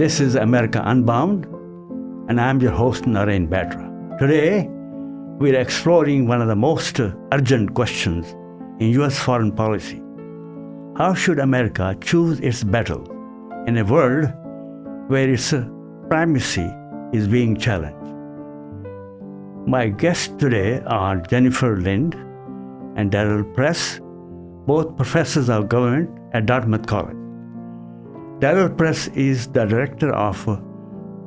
This is America Unbound, and I'm your host, Narain Batra. Today, we're exploring one of the most urgent questions in U.S. foreign policy. How should America choose its battle in a world where its supremacy is being challenged? My guests today are Jennifer Lind and Daryl, both professors of government at Dartmouth College. Daryl is the director of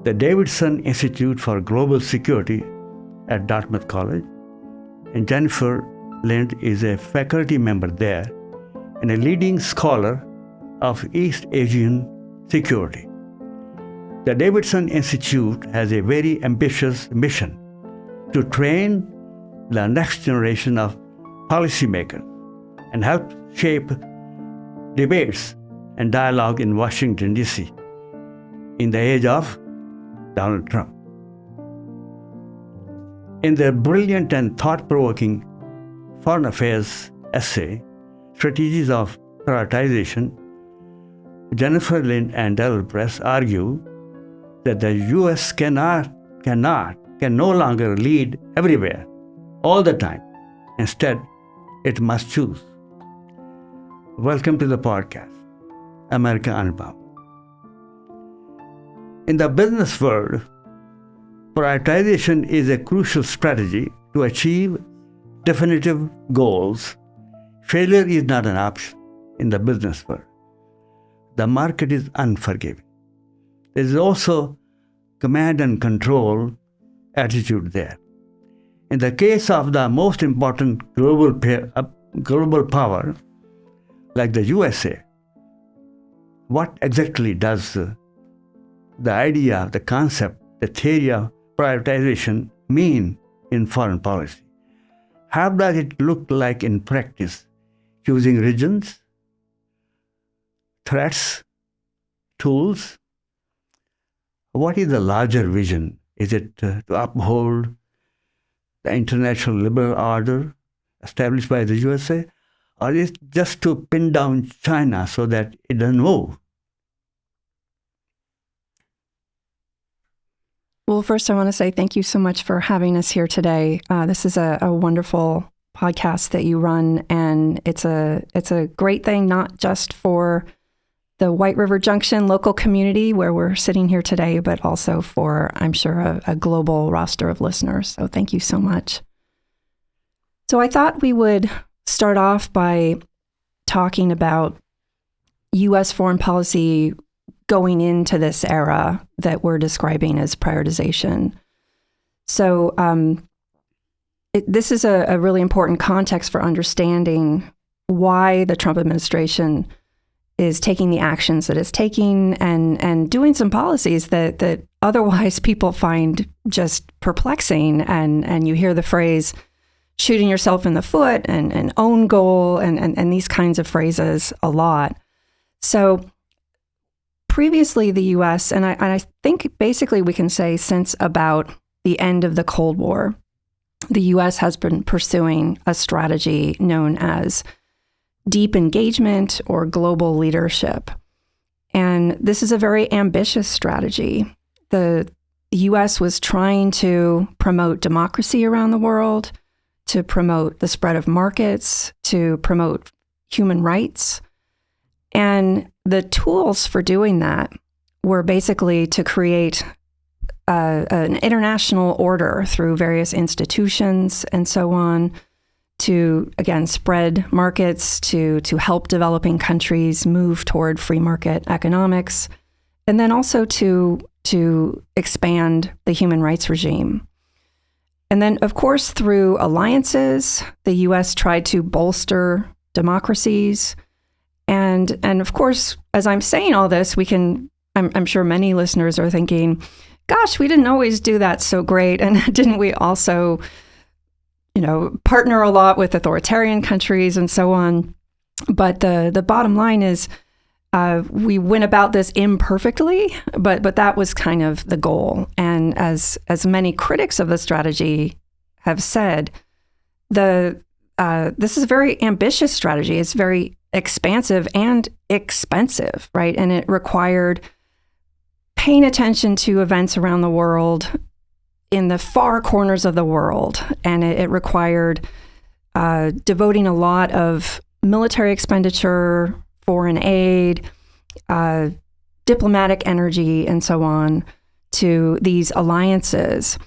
the Davidson Institute for Global Security at Dartmouth College, and Jennifer Lind is a faculty member there and a leading scholar of East Asian security. The Davidson Institute has a very ambitious mission to train the next generation of policymakers and help shape debates and dialogue in Washington, D.C. in the age of Donald Trump. In their brilliant and thought-provoking foreign affairs essay, Strategies of Prioritization, Jennifer Lind and Daryl argue that the U.S. can no longer lead everywhere, all the time. Instead, it must choose. Welcome to the podcast, America Unbound. In the business world, prioritization is a crucial strategy to achieve definitive goals. Failure is not an option in the business world. The market is unforgiving. There is also command and control attitude there. In the case of the most important global power, like the USA, what exactly does the idea, the concept, the theory of prioritization mean in foreign policy? How does it look like in practice? Choosing regions, threats, tools? What is the larger vision? Is it to uphold the international liberal order established by the USA? Or is it just to pin down China so that it doesn't move? Well, first, I want to say thank you so much for having us here today. This is a wonderful podcast that you run, and it's a great thing, not just for the White River Junction local community where we're sitting here today, but also for, I'm sure, a global roster of listeners. So thank you so much. So I thought we would start off by talking about U.S. foreign policy going into this era that we're describing as prioritization. So this is a really important context for understanding why the Trump administration is taking the actions that it's taking and doing some policies that otherwise people find just perplexing. And you hear the phrase shooting yourself in the foot and own goal and these kinds of phrases a lot. So previously, the U.S., and I think basically we can say since about the end of the Cold War, the U.S. has been pursuing a strategy known as deep engagement or global leadership. And this is a very ambitious strategy. The U.S. was trying to promote democracy around the world, to promote the spread of markets, to promote human rights. And the tools for doing that were basically to create an international order through various institutions and so on to, again, spread markets, to help developing countries move toward free market economics, and then also to expand the human rights regime. And then, of course, through alliances, the U.S. tried to bolster democracies. And of course, as I'm saying all this, I'm sure many listeners are thinking, gosh, we didn't always do that so great. And didn't we also, partner a lot with authoritarian countries and so on? But the bottom line is we went about this imperfectly, but that was kind of the goal. And as many critics of the strategy have said, this is a very ambitious strategy. It's very expansive and expensive, right? And it required paying attention to events around the world in the far corners of the world. And it required devoting a lot of military expenditure, foreign aid, diplomatic energy, and so on to these alliances.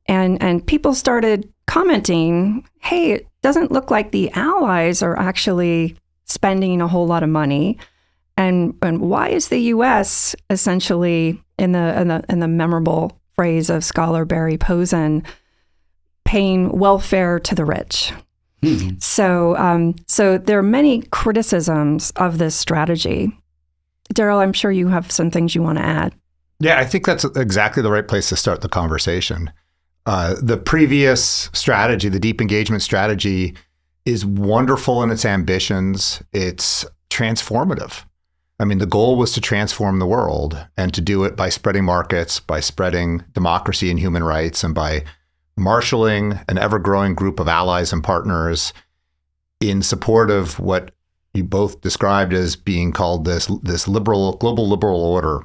And people started commenting, hey, it doesn't look like the allies are actually spending a whole lot of money. And why is the U.S. essentially, in the memorable phrase of scholar Barry Posen, paying welfare to the rich? Mm-hmm. So there are many criticisms of this strategy. Daryl, I'm sure you have some things you want to add. Yeah, I think that's exactly the right place to start the conversation. The previous strategy, the deep engagement strategy, is wonderful in its ambitions. It's transformative. I mean, the goal was to transform the world and to do it by spreading markets, by spreading democracy and human rights, and by marshaling an ever-growing group of allies and partners in support of what you both described as being called this global liberal order.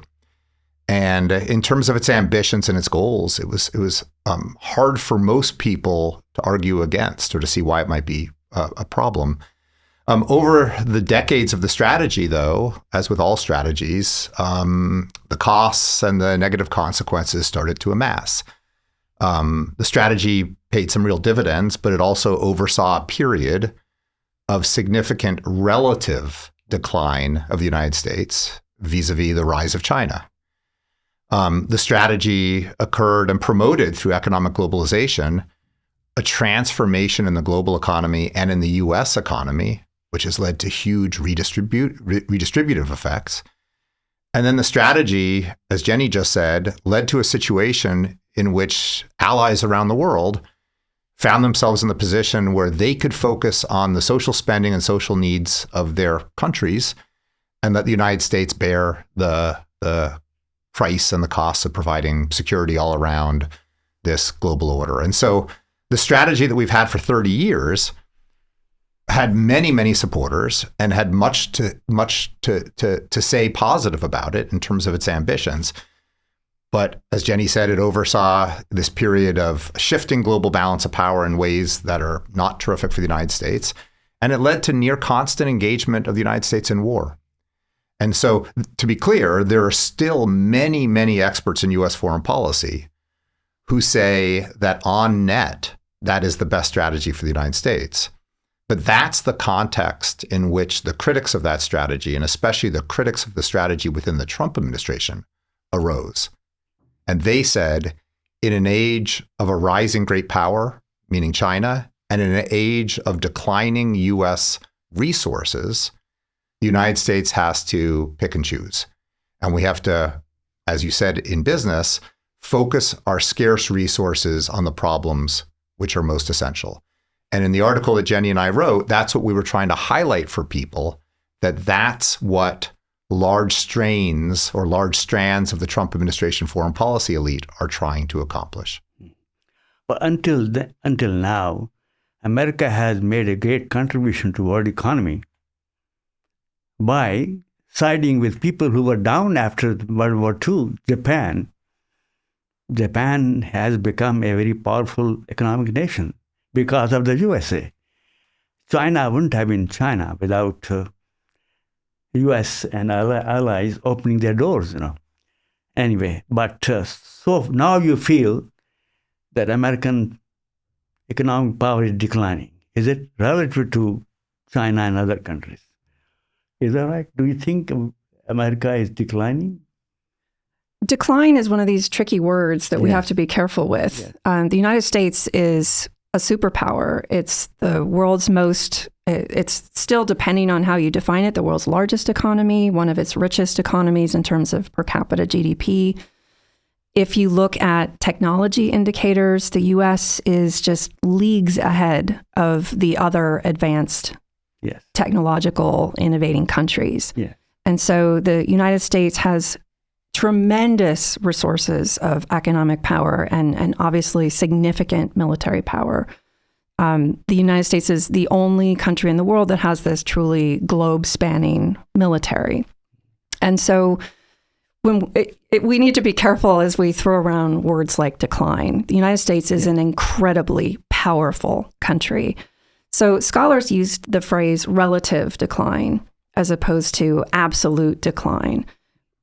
And in terms of its ambitions and its goals, it was hard for most people to argue against or to see why it might be a problem. Over the decades of the strategy, though, as with all strategies, the costs and the negative consequences started to amass. The strategy paid some real dividends, but it also oversaw a period of significant relative decline of the United States vis-a-vis the rise of China. The strategy occurred and promoted through economic globalization a transformation in the global economy and in the U.S. economy, which has led to huge redistributive effects. And then the strategy, as Jenny just said, led to a situation in which allies around the world found themselves in the position where they could focus on the social spending and social needs of their countries, and let the United States bear the price and the costs of providing security all around this global order. And so the strategy that we've had for 30 years had many, many supporters and had much to say positive about it in terms of its ambitions. But as Jenny said, it oversaw this period of shifting global balance of power in ways that are not terrific for the United States. And it led to near constant engagement of the United States in war. And so, to be clear, there are still many, many experts in U.S. foreign policy who say that on net, that is the best strategy for the United States. But that's the context in which the critics of that strategy, and especially the critics of the strategy within the Trump administration, arose. And they said, in an age of a rising great power, meaning China, and in an age of declining U.S. resources, the United States has to pick and choose. And we have to, as you said, in business, focus our scarce resources on the problems which are most essential. And in the article that Jenny and I wrote, that's what we were trying to highlight for people, that's what large strains or large strands of the Trump administration foreign policy elite are trying to accomplish. But until now, America has made a great contribution to world economy by siding with people who were down after World War II. Japan has become a very powerful economic nation because of the USA. China wouldn't have been China without US and allies opening their doors, Anyway, but so now you feel that American economic power is declining. Is it relative to China and other countries? Is that right? Do you think America is declining? Decline is one of these tricky words that we have to be careful with. Yes. The United States is a superpower. It's the world's it's still, depending on how you define it, the world's largest economy, one of its richest economies in terms of per capita GDP. If you look at technology indicators, the U.S. is just leagues ahead of the other advanced technological innovating countries. Yes. And so the United States has tremendous resources of economic power and obviously significant military power. The United States is the only country in the world that has this truly globe-spanning military. And so we need to be careful as we throw around words like decline. The United States is an incredibly powerful country. So scholars used the phrase relative decline as opposed to absolute decline.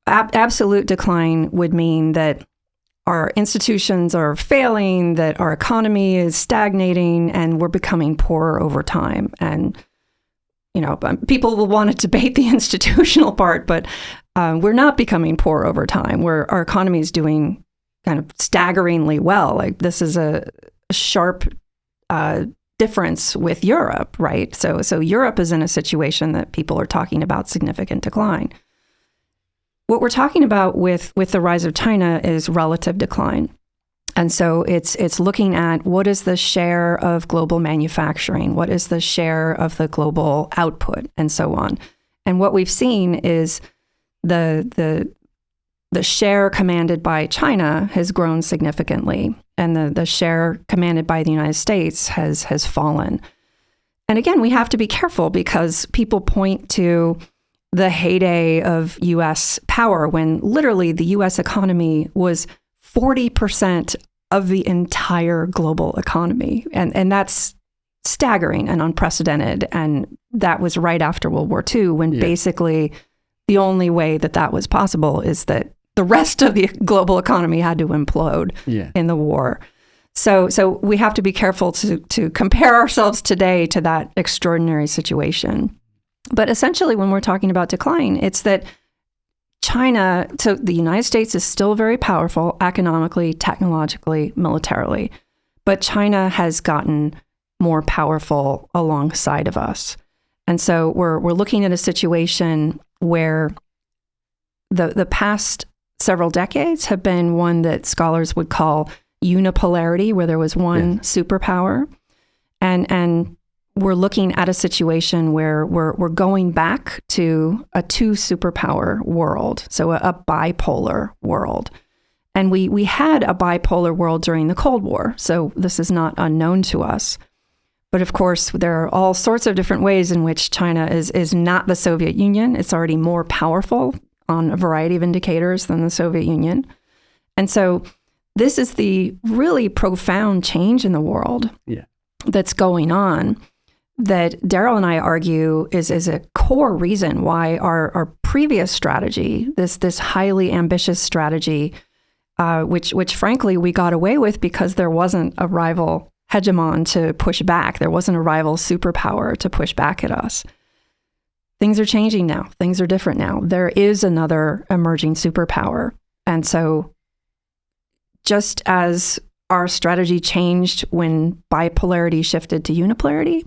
Absolute decline would mean that our institutions are failing, that our economy is stagnating, and we're becoming poorer over time. And, people will want to debate the institutional part, but we're not becoming poor over time. Our economy is doing kind of staggeringly well. Like, this is a sharp difference with Europe, right? So Europe is in a situation that people are talking about significant decline. What we're talking about with the rise of China is relative decline. And so it's looking at what is the share of global manufacturing, what is the share of the global output, and so on. And what we've seen is the share commanded by China has grown significantly, and the share commanded by the United States has fallen. And again, we have to be careful because people point to the heyday of U.S. power when literally the U.S. economy was 40% of the entire global economy. And that's staggering and unprecedented. And that was right after World War II, when basically the only way that was possible is that the rest of the global economy had to implode in the war. So we have to be careful to compare ourselves today to that extraordinary situation. But essentially, when we're talking about decline, it's that so the United States is still very powerful economically, technologically, militarily, but China has gotten more powerful alongside of us. And so we're looking at a situation where the past several decades have been one that scholars would call unipolarity, where there was one superpower. And we're looking at a situation where we're going back to a two superpower world, so a bipolar world. And we had a bipolar world during the Cold War, so this is not unknown to us. But of course, there are all sorts of different ways in which China is not the Soviet Union. It's already more powerful on a variety of indicators than the Soviet Union. And so this is the really profound change in the world that's going on, that Daryl and I argue is a core reason why our previous strategy, this highly ambitious strategy, which frankly we got away with because there wasn't a rival hegemon to push back. There wasn't a rival superpower to push back at us. Things are changing now. Things are different now. There is another emerging superpower. And so just as our strategy changed when bipolarity shifted to unipolarity,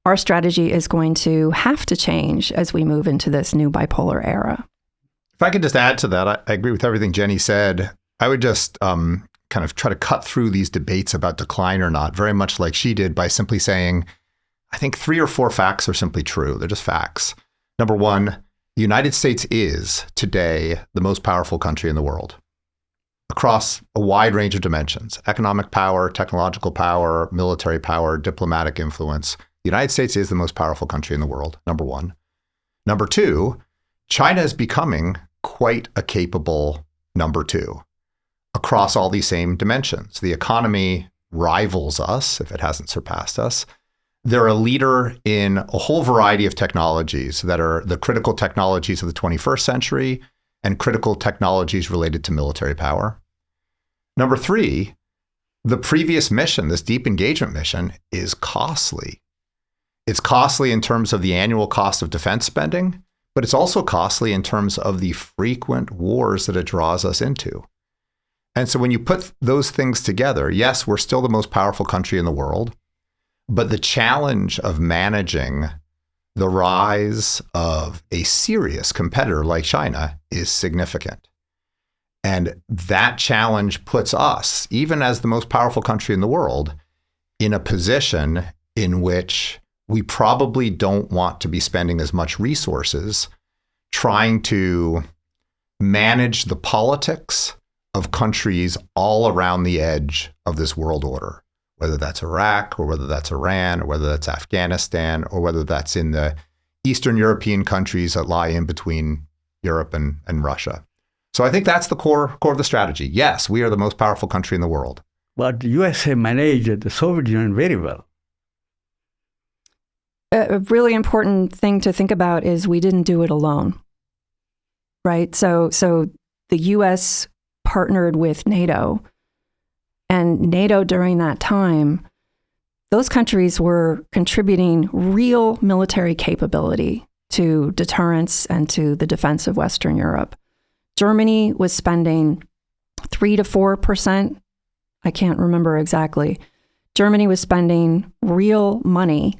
our strategy is going to have to change as we move into this new bipolar era. If I could just add to that, I agree with everything Jenny said. I would just kind of try to cut through these debates about decline or not, very much like she did, by simply saying, I think 3 or 4 facts are simply true. They're just facts. Number one, the United States is today the most powerful country in the world across a wide range of dimensions: economic power, technological power, military power, diplomatic influence. The United States is the most powerful country in the world, number one. Number two, China is becoming quite a capable number two across all these same dimensions. The economy rivals us, if it hasn't surpassed us. They're a leader in a whole variety of technologies that are the critical technologies of the 21st century and critical technologies related to military power. Number three, the previous mission, this deep engagement mission, is costly. It's costly in terms of the annual cost of defense spending, but it's also costly in terms of the frequent wars that it draws us into. And so when you put those things together, yes, we're still the most powerful country in the world, but the challenge of managing the rise of a serious competitor like China is significant. And that challenge puts us, even as the most powerful country in the world, in a position in which we probably don't want to be spending as much resources trying to manage the politics of countries all around the edge of this world order, whether that's Iraq or whether that's Iran or whether that's Afghanistan or whether that's in the Eastern European countries that lie in between Europe and Russia. So I think that's the core of the strategy. Yes, we are the most powerful country in the world. But the USA managed the Soviet Union very well. A really important thing to think about is we didn't do it alone, right? So the U.S. partnered with NATO, and NATO during that time, those countries were contributing real military capability to deterrence and to the defense of Western Europe. Germany was spending 3 to 4%. I can't remember exactly. Germany was spending real money,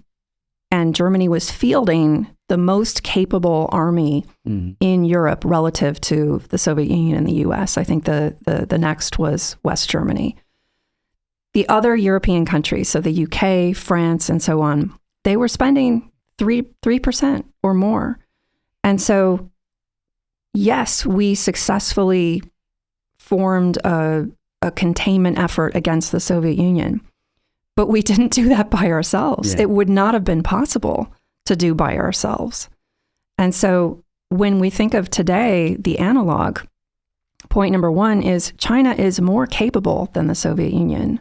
and Germany was fielding the most capable army in Europe relative to the Soviet Union and the US. I think the next was West Germany. The other European countries, so the UK, France, and so on, they were spending 3% or more. And so, yes, we successfully formed a containment effort against the Soviet Union. But we didn't do that by ourselves. Yeah. It would not have been possible to do by ourselves. And so when we think of today, the analog, point number one is China is more capable than the Soviet Union.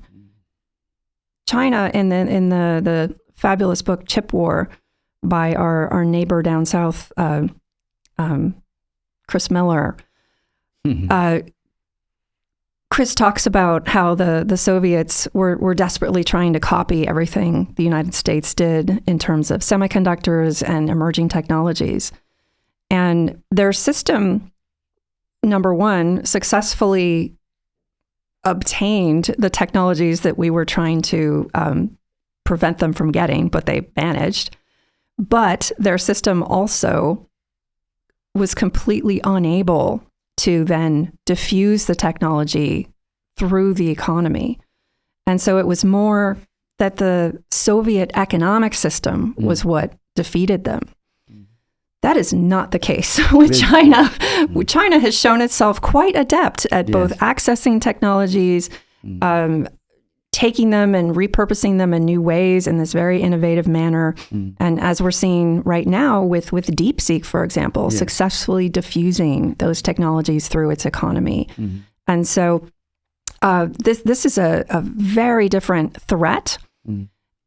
China, in the fabulous book Chip War by our neighbor down south, Chris Miller, Chris talks about how the Soviets were desperately trying to copy everything the United States did in terms of semiconductors and emerging technologies. And their system, number one, successfully obtained the technologies that we were trying to prevent them from getting, but they managed. But their system also was completely unable to then diffuse the technology through the economy. And so it was more that the Soviet economic system was what defeated them. That is not the case with China. China has shown itself quite adept at both accessing technologies, taking them and repurposing them in new ways in this very innovative manner. And as we're seeing right now with DeepSeek, for example, successfully diffusing those technologies through its economy. And so this is a very different threat.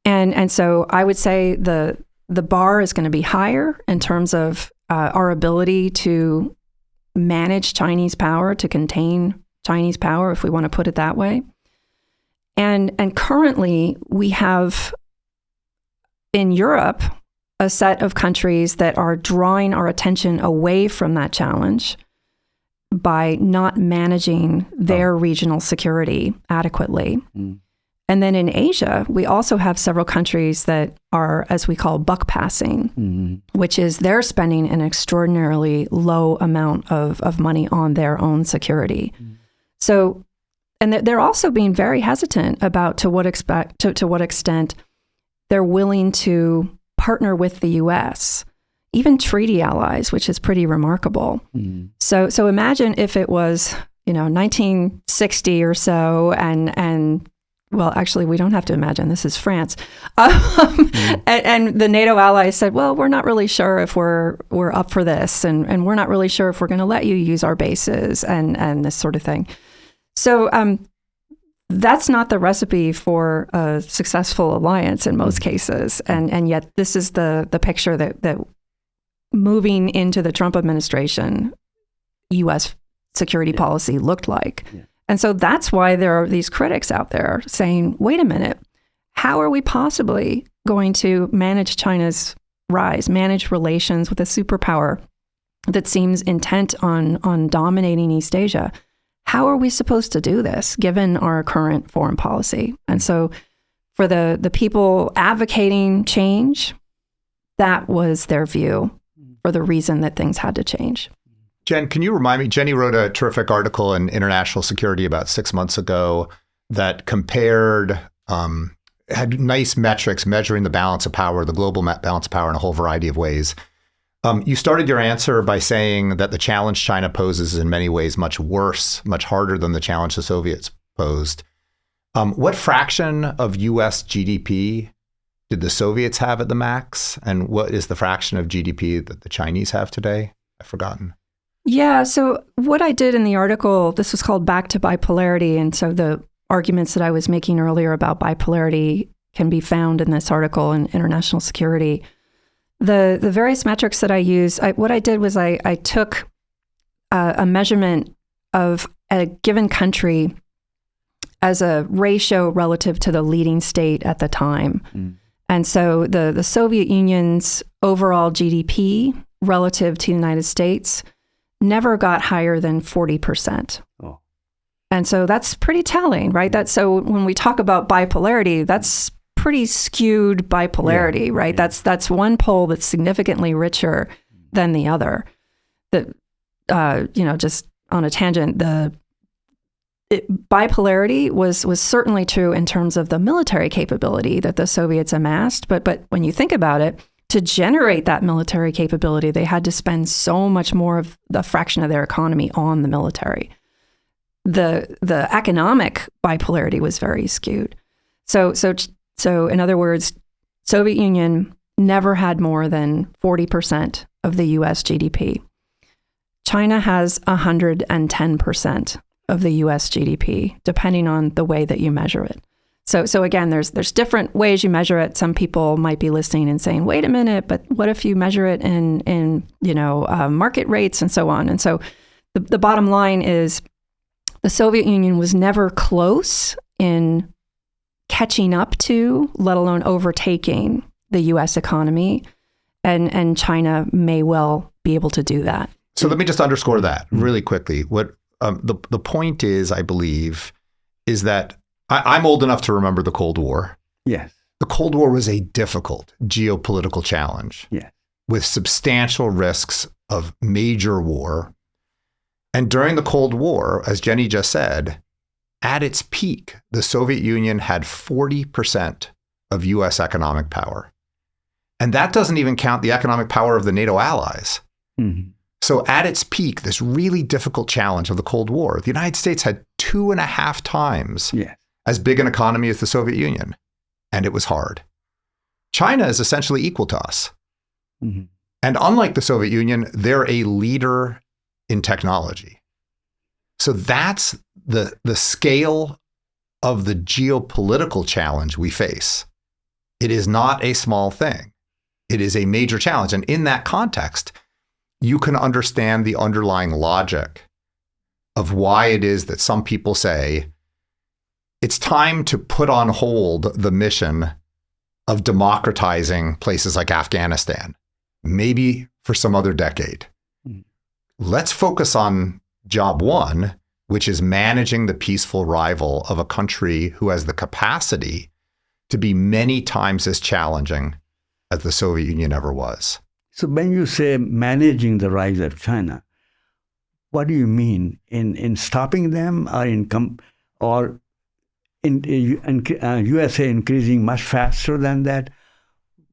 And so I would say the bar is going to be higher in terms of our ability to manage Chinese power, to contain Chinese power, if we want to put it that way. And currently, we have in Europe a set of countries that are drawing our attention away from that challenge by not managing their regional security adequately. And then in Asia, we also have several countries that are, as we call, buck passing, which is they're spending an extraordinarily low amount of money on their own security. So, and they're also being very hesitant about to what extent they're willing to partner with the U.S., even treaty allies, which is pretty remarkable. So imagine if it was, 1960 or so, and well, actually, we don't have to imagine. This is France. And the NATO allies said, well, we're not really sure if we're up for this, and we're not really sure if we're going to let you use our bases and this sort of thing. So that's not the recipe for a successful alliance in most cases. And yet this is the picture that moving into the Trump administration, U.S. security policy looked like. And so that's why there are these critics out there saying, wait a minute, how are we possibly going to manage China's rise, manage relations with a superpower that seems intent on dominating East Asia? How are we supposed to do this given our current foreign policy? And so for the people advocating change, that was their view for the reason that things had to change. Jen, can you remind me, Jenny wrote a terrific article in International Security about 6 months ago that compared, had nice metrics measuring the balance of power, the global balance of power in a whole variety of ways. You started your answer by saying that the challenge China poses is in many ways much worse, much harder than the challenge the Soviets posed. What fraction of U.S. GDP did the Soviets have at the max? And what is the fraction of GDP that the Chinese have today? I've forgotten. Yeah. So what I did in the article, this was called Back to Bipolarity. And so the arguments that I was making earlier about bipolarity can be found in this article in International Security. The various metrics that I use, what I did was I took a measurement of a given country as a ratio relative to the leading state at the time. And so the Soviet Union's overall GDP relative to the United States never got higher than 40%. Oh. And so that's pretty telling, right? So when we talk about bipolarity, that's pretty skewed bipolarity, right? Yeah. That's one pole that's significantly richer than the other. Just on a tangent, bipolarity was certainly true in terms of the military capability that the Soviets amassed. But when you think about it, to generate that military capability, they had to spend so much more of the fraction of their economy on the military. The economic bipolarity was very skewed. So in other words, Soviet Union never had more than 40% of the U.S. GDP. China has 110% of the U.S. GDP, depending on the way that you measure it. So again, there's different ways you measure it. Some people might be listening and saying, "Wait a minute, but what if you measure it in market rates and so on?" And so the bottom line is, the Soviet Union was never close in catching up to, let alone overtaking, the U.S. economy, and China may well be able to do that. So let me just underscore that really quickly. What the point is, I believe, is that I'm old enough to remember the Cold War. Yes. The Cold War was a difficult geopolitical challenge. Yes. With substantial risks of major war. And during the Cold War, as Jenny just said, at its peak, the Soviet Union had 40% of U.S. economic power. And that doesn't even count the economic power of the NATO allies. Mm-hmm. So at its peak, this really difficult challenge of the Cold War, the United States had 2.5 times as big an economy as the Soviet Union. And it was hard. China is essentially equal to us. Mm-hmm. And unlike the Soviet Union, they're a leader in technology. So that's the scale of the geopolitical challenge we face. It is not a small thing. It is a major challenge. And in that context, you can understand the underlying logic of why it is that some people say it's time to put on hold the mission of democratizing places like Afghanistan, maybe for some other decade. Let's focus on job one, which is managing the peaceful rival of a country who has the capacity to be many times as challenging as the Soviet Union ever was. So when you say managing the rise of China, what do you mean? In stopping them, or in USA increasing much faster than that?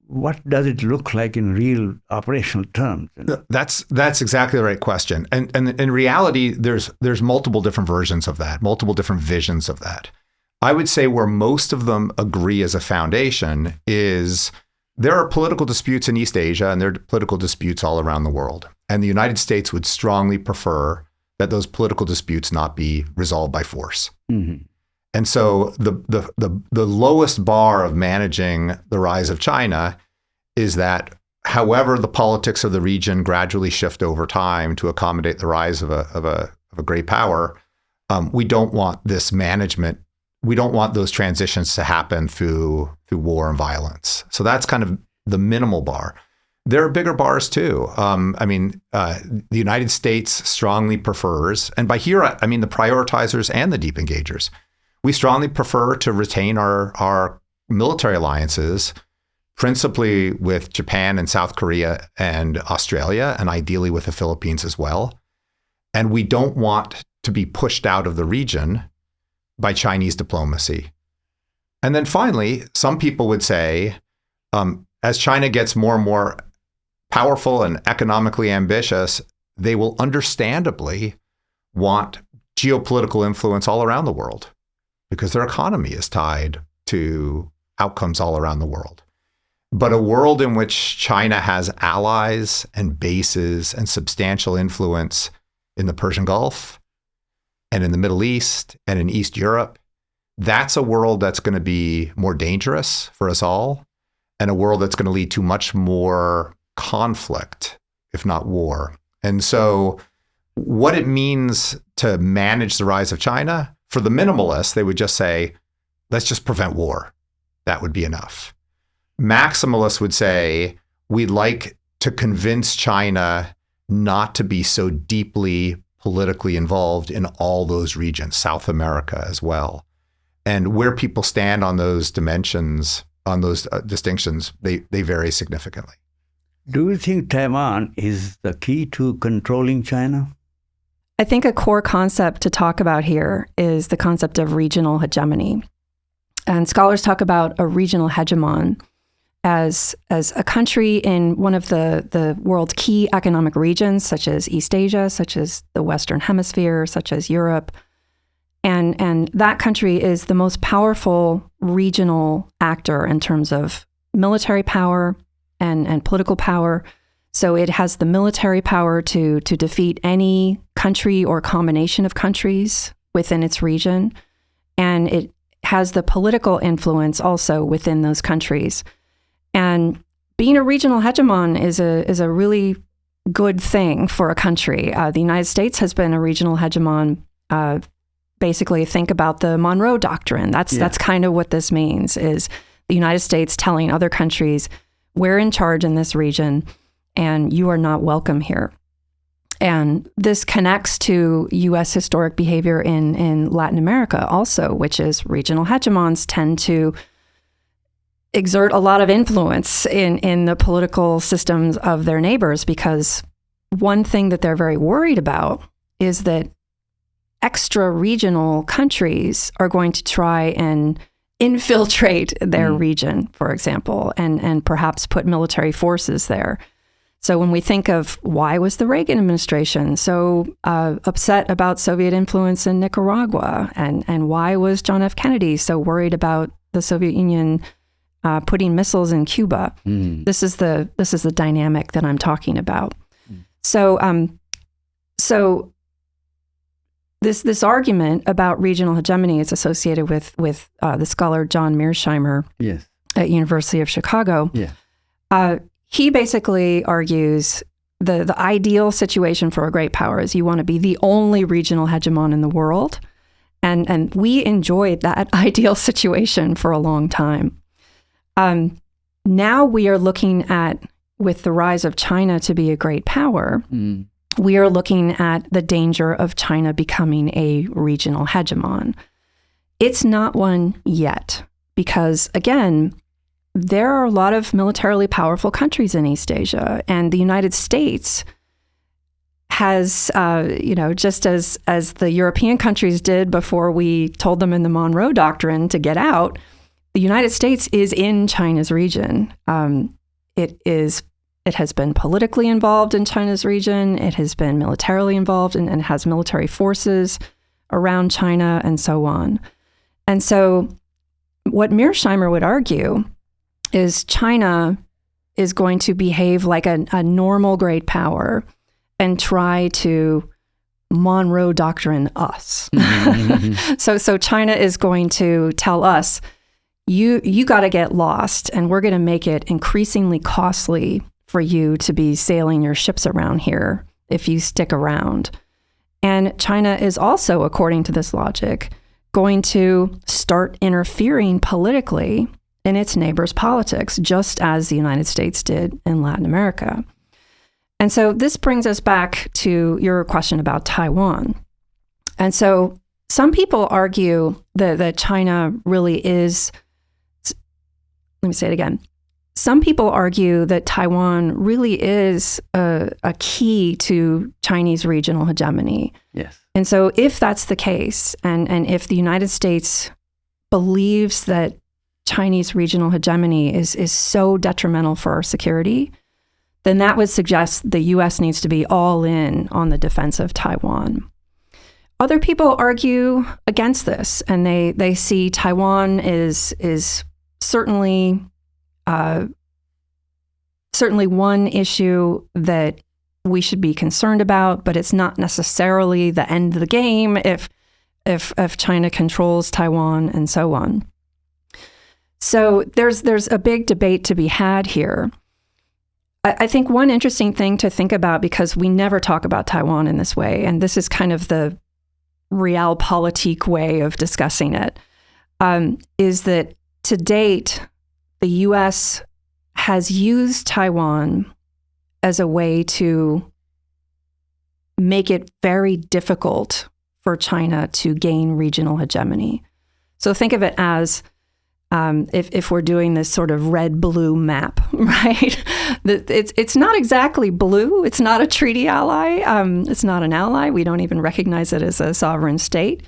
What does it look like in real operational terms? That's exactly the right question. And in reality, there's multiple different versions of that, multiple different visions of that. I would say where most of them agree as a foundation is there are political disputes in East Asia and there are political disputes all around the world. And the United States would strongly prefer that those political disputes not be resolved by force. Mm-hmm. And so the lowest bar of managing the rise of China is that however the politics of the region gradually shift over time to accommodate the rise of a great power, we don't want this management. We don't want those transitions to happen through war and violence. So that's kind of the minimal bar. There are bigger bars too. The United States strongly prefers, and by here I mean the prioritizers and the deep engagers. We strongly prefer to retain our military alliances, principally with Japan and South Korea and Australia, and ideally with the Philippines as well. And we don't want to be pushed out of the region by Chinese diplomacy. And then finally, some people would say, as China gets more and more powerful and economically ambitious, they will understandably want geopolitical influence all around the world, because their economy is tied to outcomes all around the world. But a world in which China has allies and bases and substantial influence in the Persian Gulf and in the Middle East and in East Europe, that's a world that's going to be more dangerous for us all, and a world that's going to lead to much more conflict, if not war. And so what it means to manage the rise of China, for the minimalists, they would just say, let's just prevent war. That would be enough. Maximalists would say, we'd like to convince China not to be so deeply politically involved in all those regions, South America as well. And where people stand on those dimensions, on those distinctions, they vary significantly. Do you think Taiwan is the key to controlling China? I think a core concept to talk about here is the concept of regional hegemony. And scholars talk about a regional hegemon as a country in one of the world's key economic regions, such as East Asia, such as the Western Hemisphere, such as Europe. And that country is the most powerful regional actor in terms of military power and political power. So it has the military power to defeat any country or combination of countries within its region. And it has the political influence also within those countries. And being a regional hegemon is a really good thing for a country. The United States has been a regional hegemon. Basically, think about the Monroe Doctrine. That's kind of what this means, is the United States telling other countries, we're in charge in this region, and you are not welcome here. And this connects to U.S. historic behavior in Latin America also, which is regional hegemons tend to exert a lot of influence in the political systems of their neighbors, because one thing that they're very worried about is that extra-regional countries are going to try and infiltrate their region, for example, and perhaps put military forces there. So when we think of why was the Reagan administration so upset about Soviet influence in Nicaragua, and why was John F. Kennedy so worried about the Soviet Union putting missiles in Cuba? This is the dynamic that I'm talking about. So this argument about regional hegemony is associated with the scholar John Mearsheimer at University of Chicago. He basically argues the ideal situation for a great power is you want to be the only regional hegemon in the world. And we enjoyed that ideal situation for a long time. Now we are looking at, with the rise of China to be a great power, we are looking at the danger of China becoming a regional hegemon. It's not one yet, because again, there are a lot of militarily powerful countries in East Asia, and the United States has, just as the European countries did before we told them in the Monroe Doctrine to get out, the United States is in China's region. It has been politically involved in China's region. It has been militarily involved and has military forces around China and so on. And so what Mearsheimer would argue is China is going to behave like a normal great power and try to Monroe Doctrine us. So China is going to tell us, you got to get lost, and we're going to make it increasingly costly for you to be sailing your ships around here if you stick around. And China is also, according to this logic, going to start interfering politically in its neighbors' politics, just as the United States did in Latin America. And so this brings us back to your question about Taiwan. And so some people argue that China really is, let me say it again. Some people argue that Taiwan really is a key to Chinese regional hegemony. Yes. And so if that's the case, and if the United States believes that Chinese regional hegemony is so detrimental for our security, then that would suggest the U.S. needs to be all in on the defense of Taiwan. Other people argue against this, and they see Taiwan is certainly one issue that we should be concerned about, but it's not necessarily the end of the game if China controls Taiwan and so on. So there's a big debate to be had here. I think one interesting thing to think about, because we never talk about Taiwan in this way, and this is kind of the realpolitik way of discussing it, is that to date, the U.S. has used Taiwan as a way to make it very difficult for China to gain regional hegemony. So think of it as if we're doing this sort of red-blue map, right? It's not exactly blue. It's not a treaty ally. It's not an ally. We don't even recognize it as a sovereign state.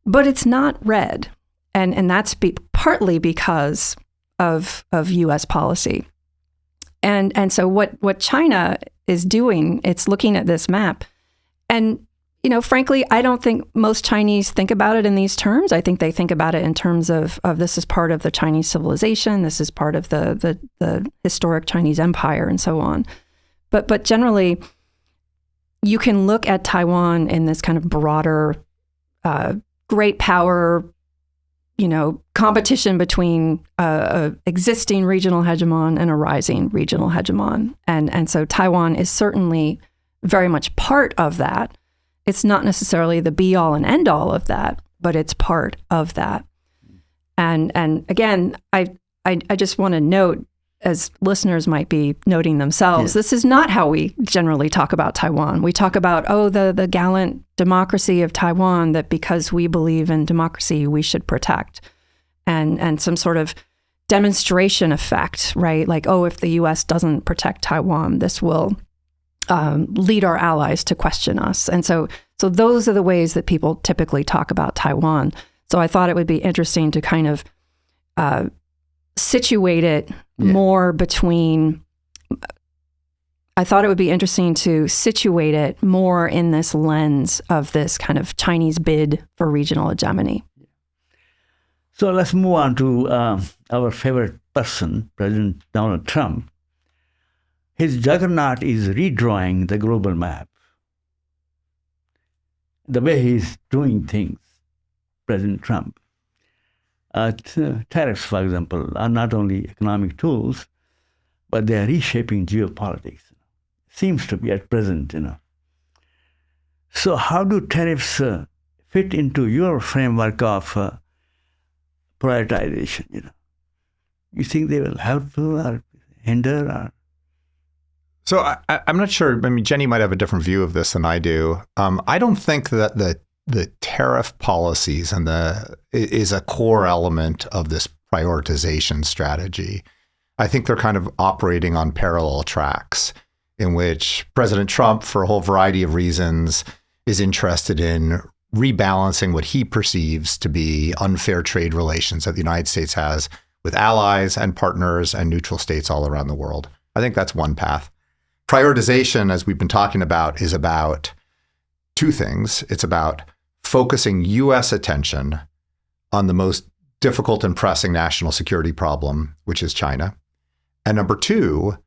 But it's not red. And that's partly because of U.S. policy. And so what China is doing, it's looking at this map. And frankly, I don't think most Chinese think about it in these terms. I think they think about it in terms of this is part of the Chinese civilization. This is part of the historic Chinese empire and so on. But generally, you can look at Taiwan in this kind of broader, great power, competition between a existing regional hegemon and a rising regional hegemon. And so Taiwan is certainly very much part of that. It's not necessarily the be-all and end-all of that, but it's part of that. And again, I just want to note, as listeners might be noting themselves, This is not how we generally talk about Taiwan. We talk about, the gallant democracy of Taiwan, that because we believe in democracy, we should protect. And some sort of demonstration effect, right? Like, if the U.S. doesn't protect Taiwan, this will lead our allies to question us. And so those are the ways that people typically talk about Taiwan. So I thought it would be interesting to kind of situate it more between, I thought it would be interesting to situate it more in this lens of this kind of Chinese bid for regional hegemony. So let's move on to our favorite person, President Donald Trump. His juggernaut is redrawing the global map. The way he's doing things, President Trump. Tariffs, for example, are not only economic tools, but they are reshaping geopolitics. Seems to be at present, So how do tariffs fit into your framework of prioritization, You think they will help or hinder or? So I'm not sure. I mean, Jenny might have a different view of this than I do. I don't think that the tariff policies and is a core element of this prioritization strategy. I think they're kind of operating on parallel tracks, in which President Trump, for a whole variety of reasons, is interested in rebalancing what he perceives to be unfair trade relations that the United States has with allies and partners and neutral states all around the world. I think that's one path. Prioritization, as we've been talking about, is about two things. It's about focusing U.S. attention on the most difficult and pressing national security problem, which is China. And number two,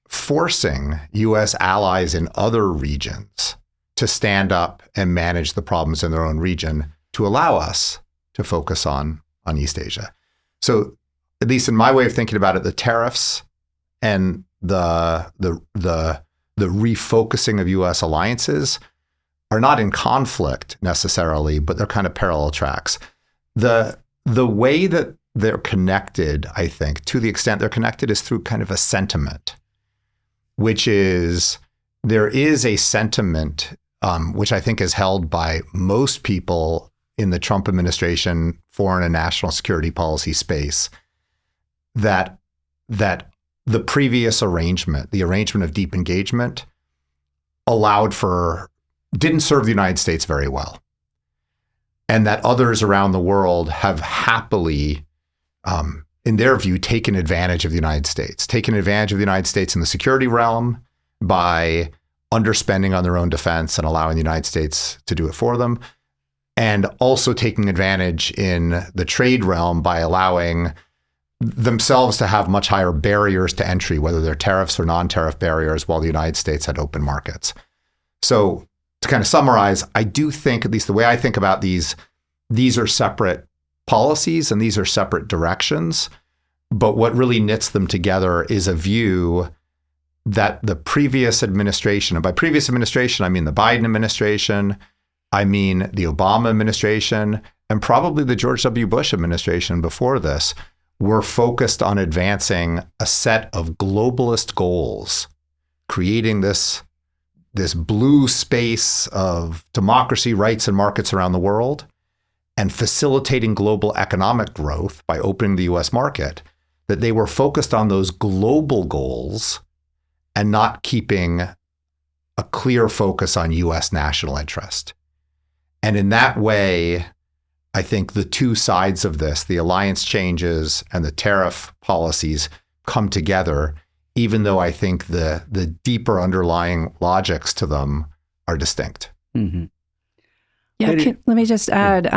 forcing U.S. allies in other regions to stand up and manage the problems in their own region to allow us to focus on East Asia. So, at least in my way of thinking about it, the tariffs and the refocusing of U.S. alliances are not in conflict necessarily, but they're kind of parallel tracks. The way that they're connected, I think, to the extent they're connected, is through kind of a sentiment, which is there is a sentiment which I think is held by most people in the Trump administration foreign and national security policy space, that the previous arrangement, the arrangement of deep engagement, didn't serve the United States very well. And that others around the world have happily, in their view, taken advantage of the United States in the security realm by underspending on their own defense and allowing the United States to do it for them, and also taking advantage in the trade realm by allowing themselves to have much higher barriers to entry, whether they're tariffs or non-tariff barriers, while the United States had open markets. So to kind of summarize, I do think, at least the way I think about these are separate policies and these are separate directions. But what really knits them together is a view that the previous administration, and by previous administration, I mean the Biden administration, I mean the Obama administration, and probably the George W. Bush administration before this, were focused on advancing a set of globalist goals, creating this blue space of democracy, rights, and markets around the world, and facilitating global economic growth by opening the US market, that they were focused on those global goals and not keeping a clear focus on US national interest. And in that way, I think the two sides of this, the alliance changes and the tariff policies, come together, even though I think the deeper underlying logics to them are distinct. Mm-hmm. Yeah, let me just add,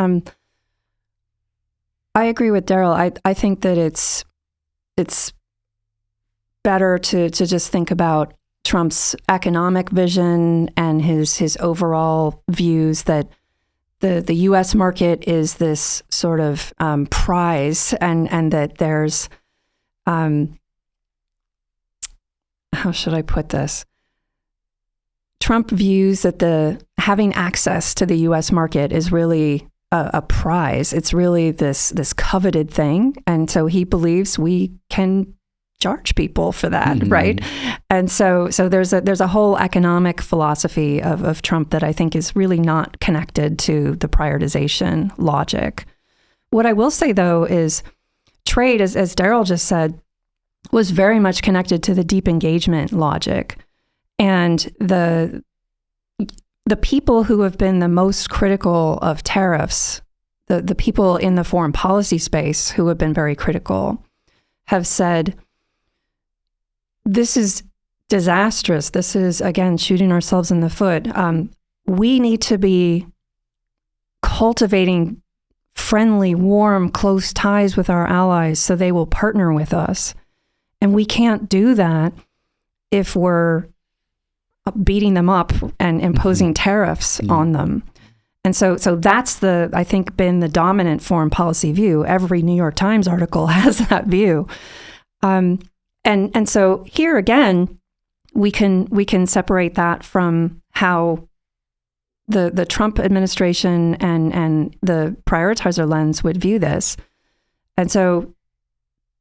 I agree with Daryl. I think that it's better to just think about Trump's economic vision and his overall views that the U.S. market is this sort of prize, and that there's, how should I put this? Trump views that having access to the U.S. market is really a prize. It's really this coveted thing, and so he believes we can charge people for that, mm-hmm. right? And so there's a whole economic philosophy of Trump that I think is really not connected to the prioritization logic. What I will say, though, is trade, as Daryl just said, was very much connected to the deep engagement logic. And the people who have been the most critical of tariffs, the people in the foreign policy space who have been very critical, have said, this is disastrous. This is, again, shooting ourselves in the foot. We need to be cultivating friendly, warm, close ties with our allies so they will partner with us. And we can't do that if we're beating them up and imposing tariffs on them. And so that's I think, been the dominant foreign policy view. Every New York Times article has that view. And so here again, we can separate that from how the Trump administration and the prioritizer lens would view this. And so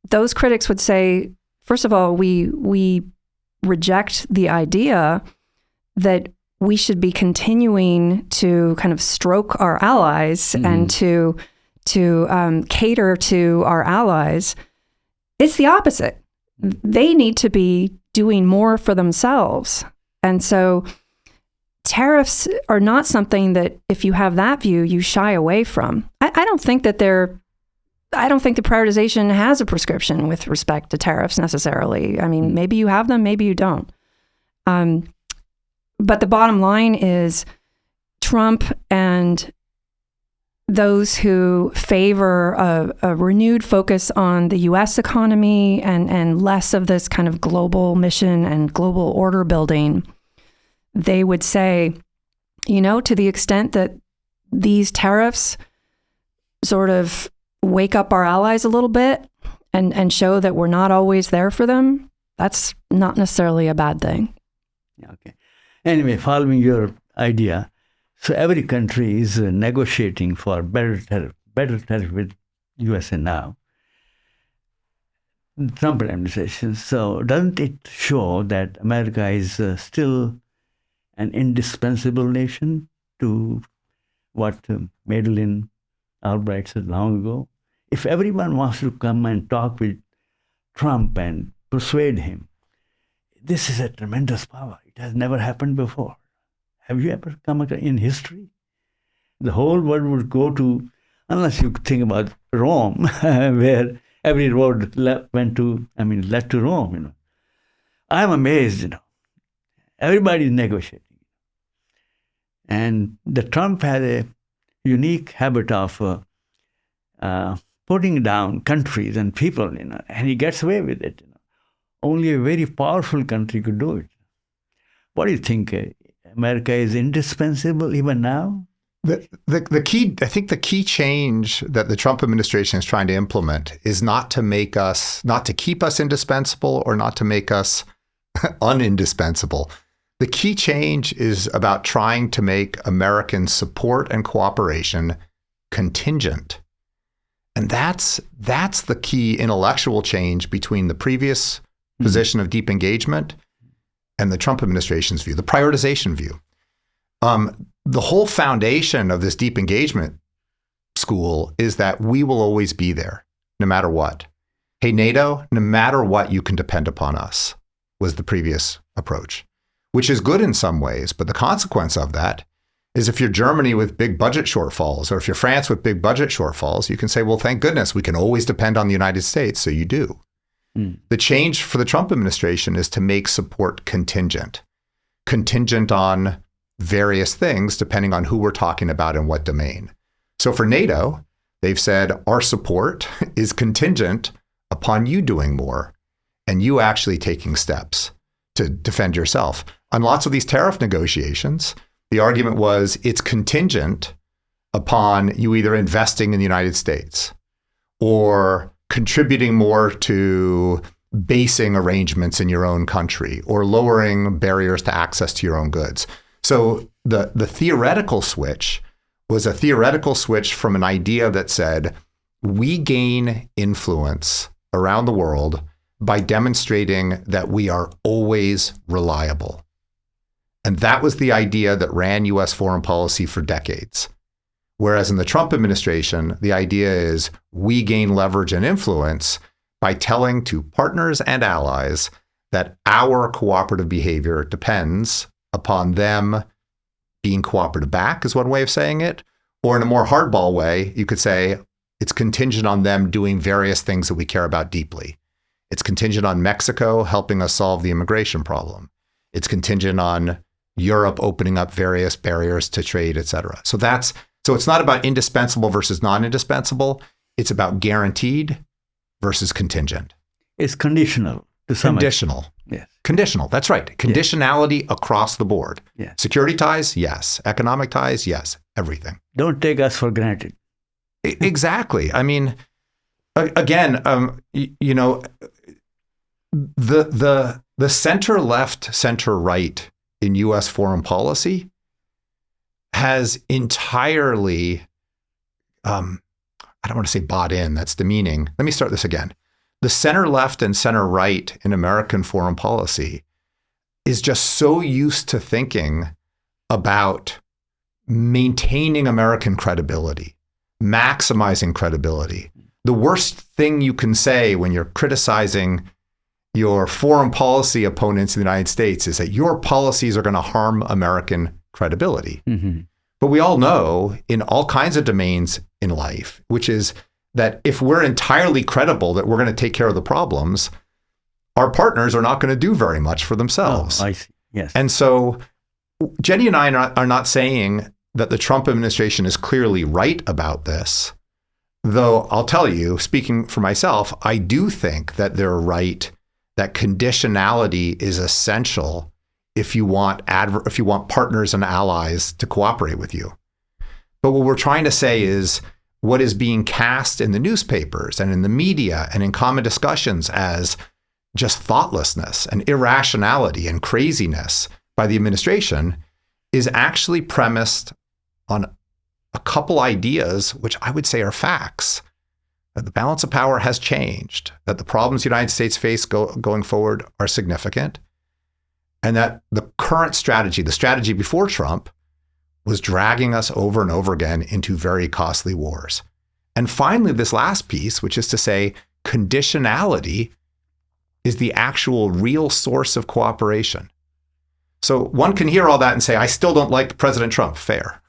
those critics would say, first of all, we reject the idea that we should be continuing to kind of stroke our allies mm-hmm. and to cater to our allies. It's the opposite. They need to be doing more for themselves. And so tariffs are not something that, if you have that view, you shy away from. I don't think the prioritization has a prescription with respect to tariffs necessarily. I mean, maybe you have them, maybe you don't. But the bottom line is Trump and those who favor a renewed focus on the U.S. economy and less of this kind of global mission and global order building, they would say, to the extent that these tariffs sort of wake up our allies a little bit and show that we're not always there for them, that's not necessarily a bad thing. Okay. Anyway, following your idea, so every country is negotiating for better tariff with USA now. Trump administration. So doesn't it show that America is still an indispensable nation to what Madeleine Albright said long ago? If everyone wants to come and talk with Trump and persuade him, this is a tremendous power. It has never happened before. Have you ever come across in history? The whole world would go to, unless you think about Rome, where every road led to Rome. I'm amazed. Everybody is negotiating, and the Trump had a unique habit of putting down countries and people, and he gets away with it. Only a very powerful country could do it. What do you think? America is indispensable even now? The key, I think the key change that the Trump administration is trying to implement is not to keep us indispensable or not to make us unindispensable. The key change is about trying to make American support and cooperation contingent. And that's the key intellectual change between the previous position of deep engagement and the Trump administration's view, the prioritization view. The whole foundation of this deep engagement school is that we will always be there, no matter what. Hey, NATO, no matter what, you can depend upon us, was the previous approach, which is good in some ways. But the consequence of that is if you're Germany with big budget shortfalls, or if you're France with big budget shortfalls, you can say, well, thank goodness, we can always depend on the United States. So you do. The change for the Trump administration is to make support contingent on various things, depending on who we're talking about and what domain. So for NATO, they've said our support is contingent upon you doing more and you actually taking steps to defend yourself. On lots of these tariff negotiations, the argument was it's contingent upon you either investing in the United States or contributing more to basing arrangements in your own country or lowering barriers to access to your own goods. So the theoretical switch was a theoretical switch from an idea that said we gain influence around the world by demonstrating that we are always reliable. And that was the idea that ran US foreign policy for decades. Whereas in the Trump administration, the idea is we gain leverage and influence by telling to partners and allies that our cooperative behavior depends upon them being cooperative back, is one way of saying it. Or in a more hardball way, you could say it's contingent on them doing various things that we care about deeply. It's contingent on Mexico helping us solve the immigration problem. It's contingent on Europe opening up various barriers to trade, et cetera. So it's not about indispensable versus non-indispensable. It's about guaranteed versus contingent. It's conditional to some Conditional. extent. Yes. Conditional. That's right. Conditionality across the board. Yeah. Security ties, yes. Economic ties, yes. Everything. Don't take us for granted. Exactly. I mean, again, the center left, center right in U.S. foreign policy has entirely, I don't want to say bought in, that's demeaning. Let me start this again. The center left and center right in American foreign policy is just so used to thinking about maintaining American credibility, maximizing credibility. The worst thing you can say when you're criticizing your foreign policy opponents in the United States is that your policies are going to harm American credibility. Mm-hmm. But we all know in all kinds of domains in life, which is that if we're entirely credible that we're going to take care of the problems, our partners are not going to do very much for themselves. Oh, I see. Yes. And so Jenny and I are not saying that the Trump administration is clearly right about this, though I'll tell you, speaking for myself, I do think that they're right that conditionality is essential if you want partners and allies to cooperate with you. But what we're trying to say is what is being cast in the newspapers and in the media and in common discussions as just thoughtlessness and irrationality and craziness by the administration is actually premised on a couple ideas, which I would say are facts. That the balance of power has changed, that the problems the United States face going forward are significant, and that the current strategy, the strategy before Trump, was dragging us over and over again into very costly wars. And finally, this last piece, which is to say conditionality is the actual real source of cooperation. So one can hear all that and say, I still don't like President Trump. Fair.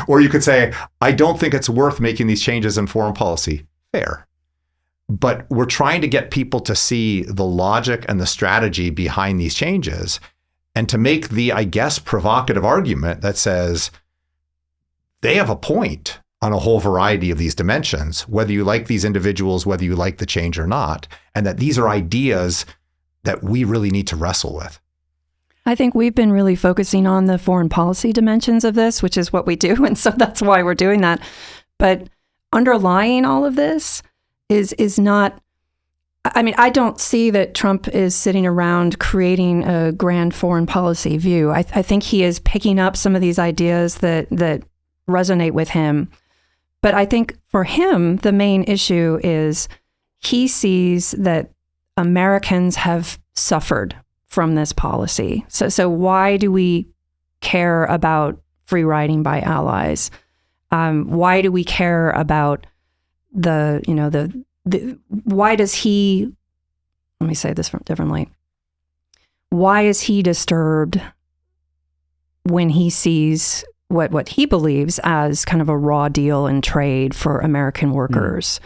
Or you could say, I don't think it's worth making these changes in foreign policy. Fair. But we're trying to get people to see the logic and the strategy behind these changes and to make the, I guess, provocative argument that says they have a point. on a whole variety of these dimensions, whether you like these individuals, whether you like the change or not, and that these are ideas that we really need to wrestle with. I think we've been really focusing on the foreign policy dimensions of this, which is what we do. And so that's why we're doing that. But underlying all of this is not, I mean, I don't see that Trump is sitting around creating a grand foreign policy view. I think he is picking up some of these ideas that resonate with him. But I think for him, the main issue is he sees that Americans have suffered from this policy. So why do we care about free riding by allies? Why do we care about why does he, let me say this differently. Why is he disturbed when he sees what he believes as kind of a raw deal in trade for American workers,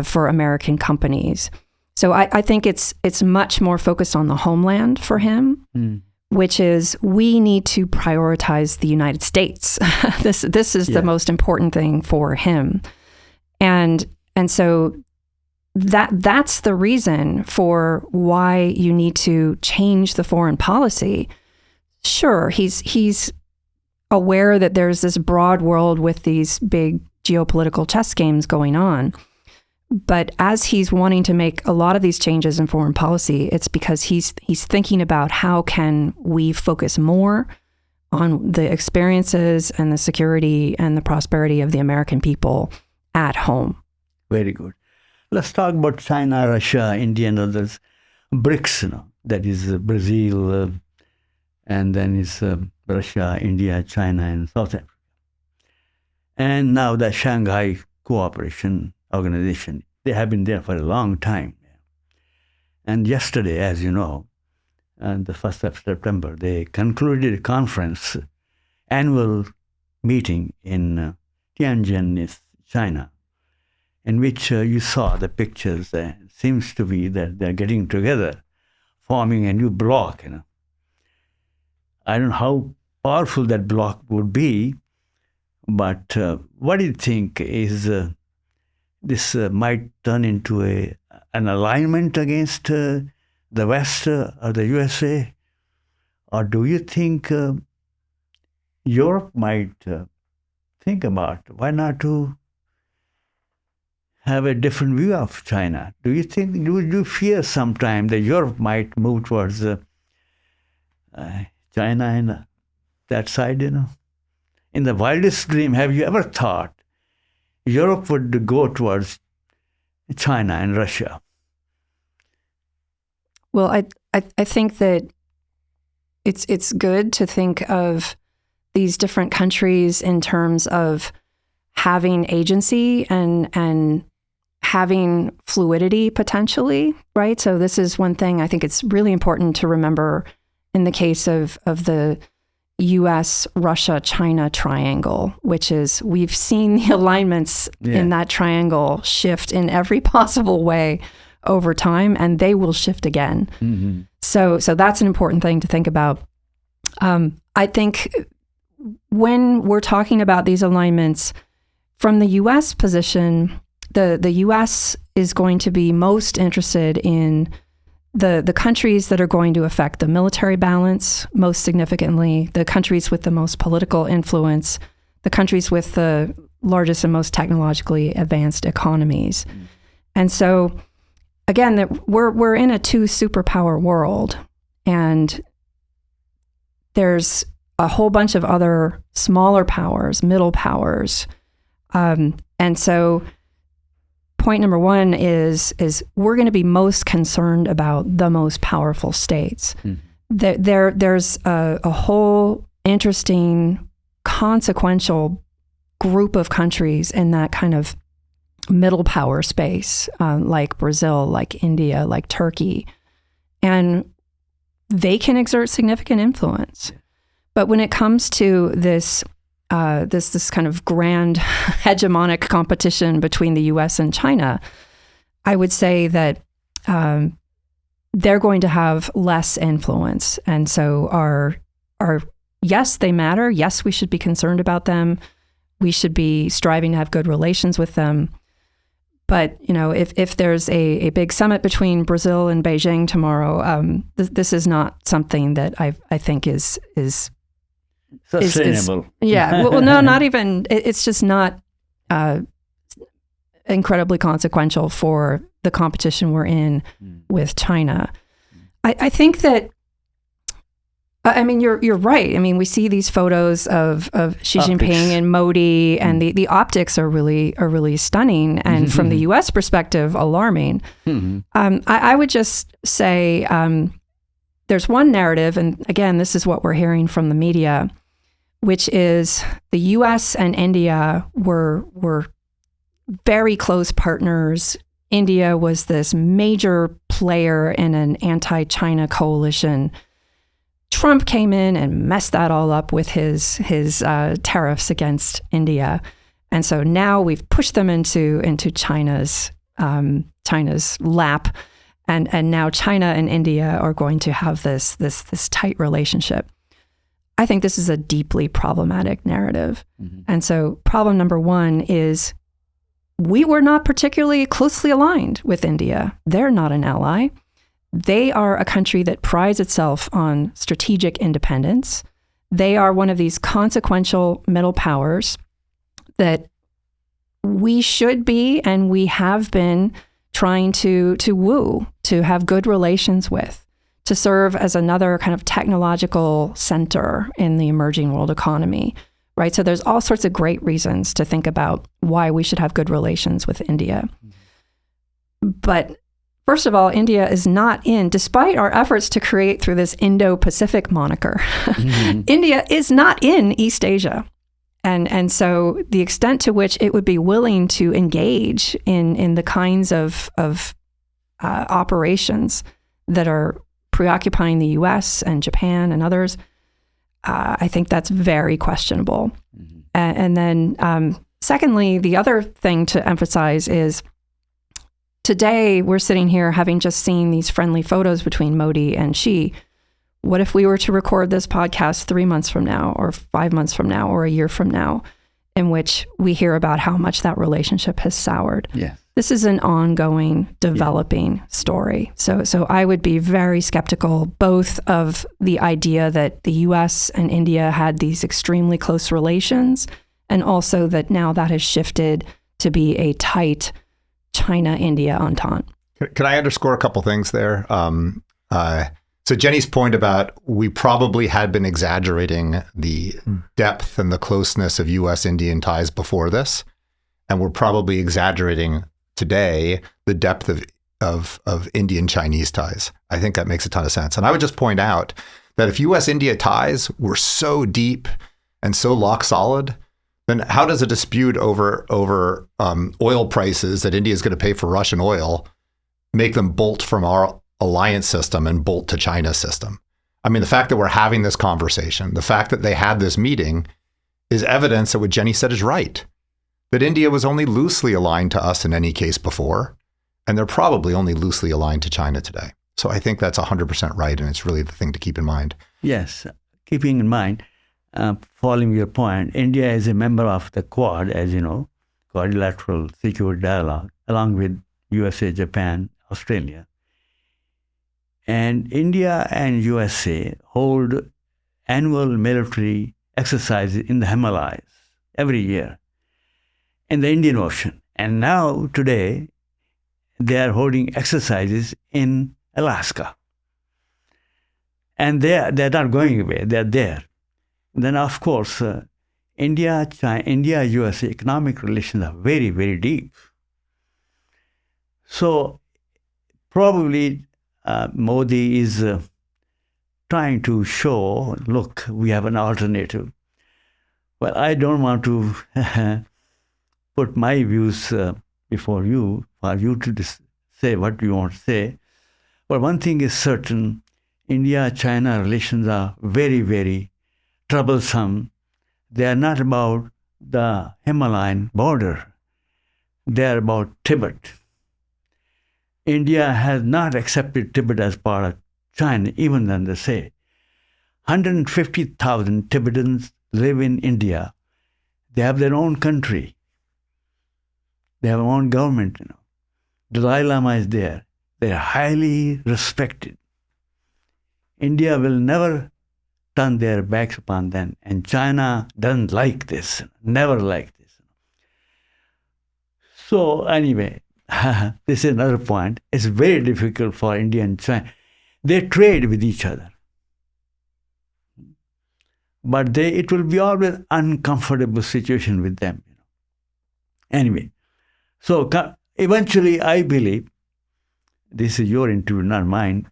for American companies? So I think it's much more focused on the homeland for him, which is we need to prioritize the United States. This is the most important thing for him, and so that's the reason for why you need to change the foreign policy. Sure, he's aware that there's this broad world with these big geopolitical chess games going on. But as he's wanting to make a lot of these changes in foreign policy, it's because he's thinking about how can we focus more on the experiences and the security and the prosperity of the American people at home. Very good. Let's talk about China, Russia, India, and others. BRICS, that is Brazil, and then it's Russia, India, China, and South Africa. And now the Shanghai Cooperation Organization. They have been there for a long time. And yesterday, as you know, on the 1st of September, they concluded a conference, annual meeting in Tianjin, China, in which you saw the pictures. It seems to be that they're getting together, forming a new bloc. I don't know how powerful that bloc would be, but what do you think is this might turn into an alignment against the West or the USA? Or do you think Europe might think about why not to have a different view of China? Do you think, do you fear sometime that Europe might move towards China and that side, In the wildest dream, have you ever thought Europe would go towards China and Russia? Well, I think that it's good to think of these different countries in terms of having agency and having fluidity potentially, right? So this is one thing I think it's really important to remember in the case of the U.S., Russia, China triangle, which is we've seen the alignments in that triangle shift in every possible way over time, and they will shift again. Mm-hmm. So that's an important thing to think about. I think when we're talking about these alignments from the U.S. position, the U.S. is going to be most interested in the countries that are going to affect the military balance most significantly, the countries with the most political influence, the countries with the largest and most technologically advanced economies. Mm. And so, again, that we're in a two superpower world, and there's a whole bunch of other smaller powers, middle powers. And so point number one is we're going to be most concerned about the most powerful states. Mm-hmm. There's a whole interesting, consequential group of countries in that kind of middle power space, like Brazil, like India, like Turkey. And they can exert significant influence. But when it comes to this kind of grand hegemonic competition between the U.S. and China, I would say that they're going to have less influence. And so our yes, they matter. Yes, we should be concerned about them. we should be striving to have good relations with them. But, if there's a big summit between Brazil and Beijing tomorrow, this is not something that I think is sustainable. Well, no, not even. It's just not incredibly consequential for the competition we're in with China. I think that, you're right. We see these photos of Xi Jinping and Modi, and the optics are really stunning, and from the U.S. perspective, alarming. I would just say there's one narrative, and again, this is what we're hearing from the media, which is the U.S. and India were very close partners. India was this major player in an anti-China coalition. Trump came in and messed that all up with his tariffs against India, and so now we've pushed them into China's lap, and now China and India are going to have this tight relationship. I think this is a deeply problematic narrative, and so problem number one is we were not particularly closely aligned with India. They're not an ally. They are a country that prides itself on strategic independence. They are one of these consequential middle powers that we should be, and we have been trying to woo, to have good relations with, to serve as another kind of technological center in the emerging world economy, right? So there's all sorts of great reasons to think about why we should have good relations with India. But first of all, India is not in, despite our efforts to create through this Indo-Pacific moniker, India is not in East Asia. And so the extent to which it would be willing to engage in the kinds of operations that are preoccupying the US and Japan and others, I think that's very questionable. And then secondly, the other thing to emphasize is today we're sitting here having just seen these friendly photos between Modi and Xi. What if we were to record this podcast 3 months from now, or 5 months from now, or a year from now, in which we hear about how much that relationship has soured? Yeah. This is an ongoing, developing story. So I would be very skeptical both of the idea that the US and India had these extremely close relations, and also that now that has shifted to be a tight China-India entente. Can I underscore a couple things there? So Jenny's point about we probably had been exaggerating the depth and the closeness of U.S.-Indian ties before this, and we're probably exaggerating today the depth of Indian-Chinese ties. I think that makes a ton of sense. And I would just point out that if U.S.-India ties were so deep and so lock solid, then how does a dispute over oil prices that India is going to pay for Russian oil make them bolt from our alliance system and bolt to China's system? I mean, the fact that we're having this conversation, the fact that they had this meeting is evidence that what Jenny said is right, that India was only loosely aligned to us in any case before, and they're probably only loosely aligned to China today. So I think that's 100% right, and it's really the thing to keep in mind. Yes, keeping in mind, following your point, India is a member of the Quad, as you know, Quadrilateral Security Dialogue, along with USA, Japan, Australia. And India and USA hold annual military exercises in the Himalayas every year in the Indian Ocean. And now, today, they are holding exercises in Alaska. And they're not going away, they're there. Then, of course, India-USA economic relations are very, very deep. So, probably Modi is trying to show, look, we have an alternative. Well, I don't want to put my views before you, for you to say what you want to say. But one thing is certain, India-China relations are very, very troublesome. They are not about the Himalayan border. They are about Tibet. India has not accepted Tibet as part of China, even then they say 150,000 Tibetans live in India. They have their own country. They have their own government. Dalai Lama is there. They are highly respected. India will never turn their backs upon them. And China doesn't like this, never liked this. So anyway, this is another point. It's very difficult for India and China. They trade with each other. But it will be always uncomfortable situation with them. Anyway, so eventually I believe, this is your interview, not mine,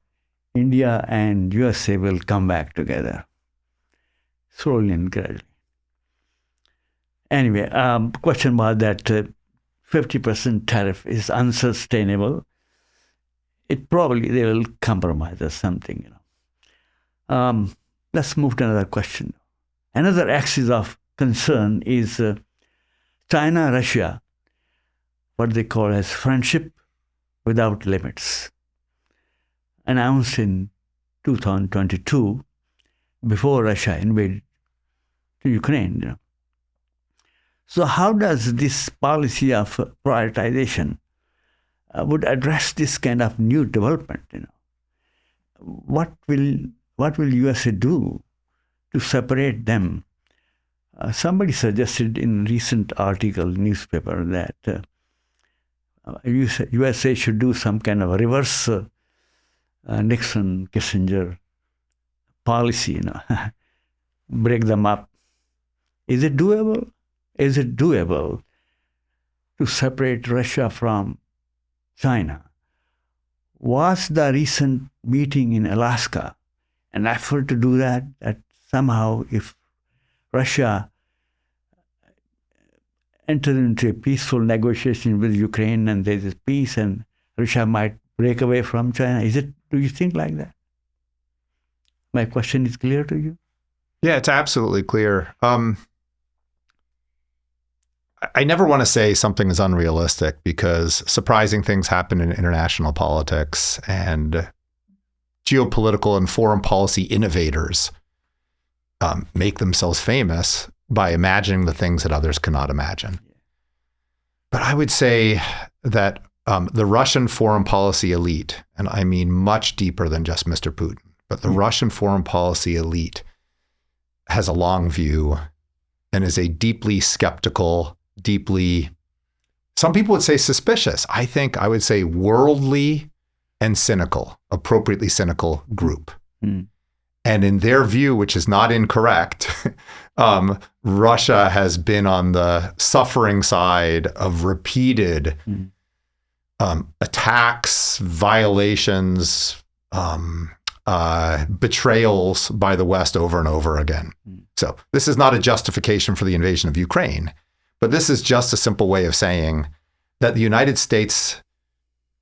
India and USA will come back together, slowly and gradually. Anyway, question was that 50% tariff is unsustainable. It probably, they will compromise or something. Let's move to another question. Another axis of concern is China-Russia, what they call as friendship without limits, announced in 2022 before Russia invaded Ukraine. So how does this policy of prioritization would address this kind of new development? What will USA do to separate them? Somebody suggested in a recent article, newspaper, that USA should do some kind of a reverse Nixon-Kissinger policy, break them up. Is it doable? Is it doable to separate Russia from China? Was the recent meeting in Alaska an effort to do that? That somehow, if Russia entered into a peaceful negotiation with Ukraine and there is peace and Russia might break away from China, do you think like that? My question is clear to you? Yeah, it's absolutely clear. I never want to say something is unrealistic because surprising things happen in international politics, and geopolitical and foreign policy innovators make themselves famous by imagining the things that others cannot imagine. But I would say that the Russian foreign policy elite, and I mean much deeper than just Mr. Putin, but the Russian foreign policy elite has a long view and is a deeply skeptical, some people would say suspicious. I would say worldly and cynical, appropriately cynical group. And in their view, which is not incorrect, Russia has been on the suffering side of repeated attacks, violations, betrayals by the West over and over again. So this is not a justification for the invasion of Ukraine, but this is just a simple way of saying that the United States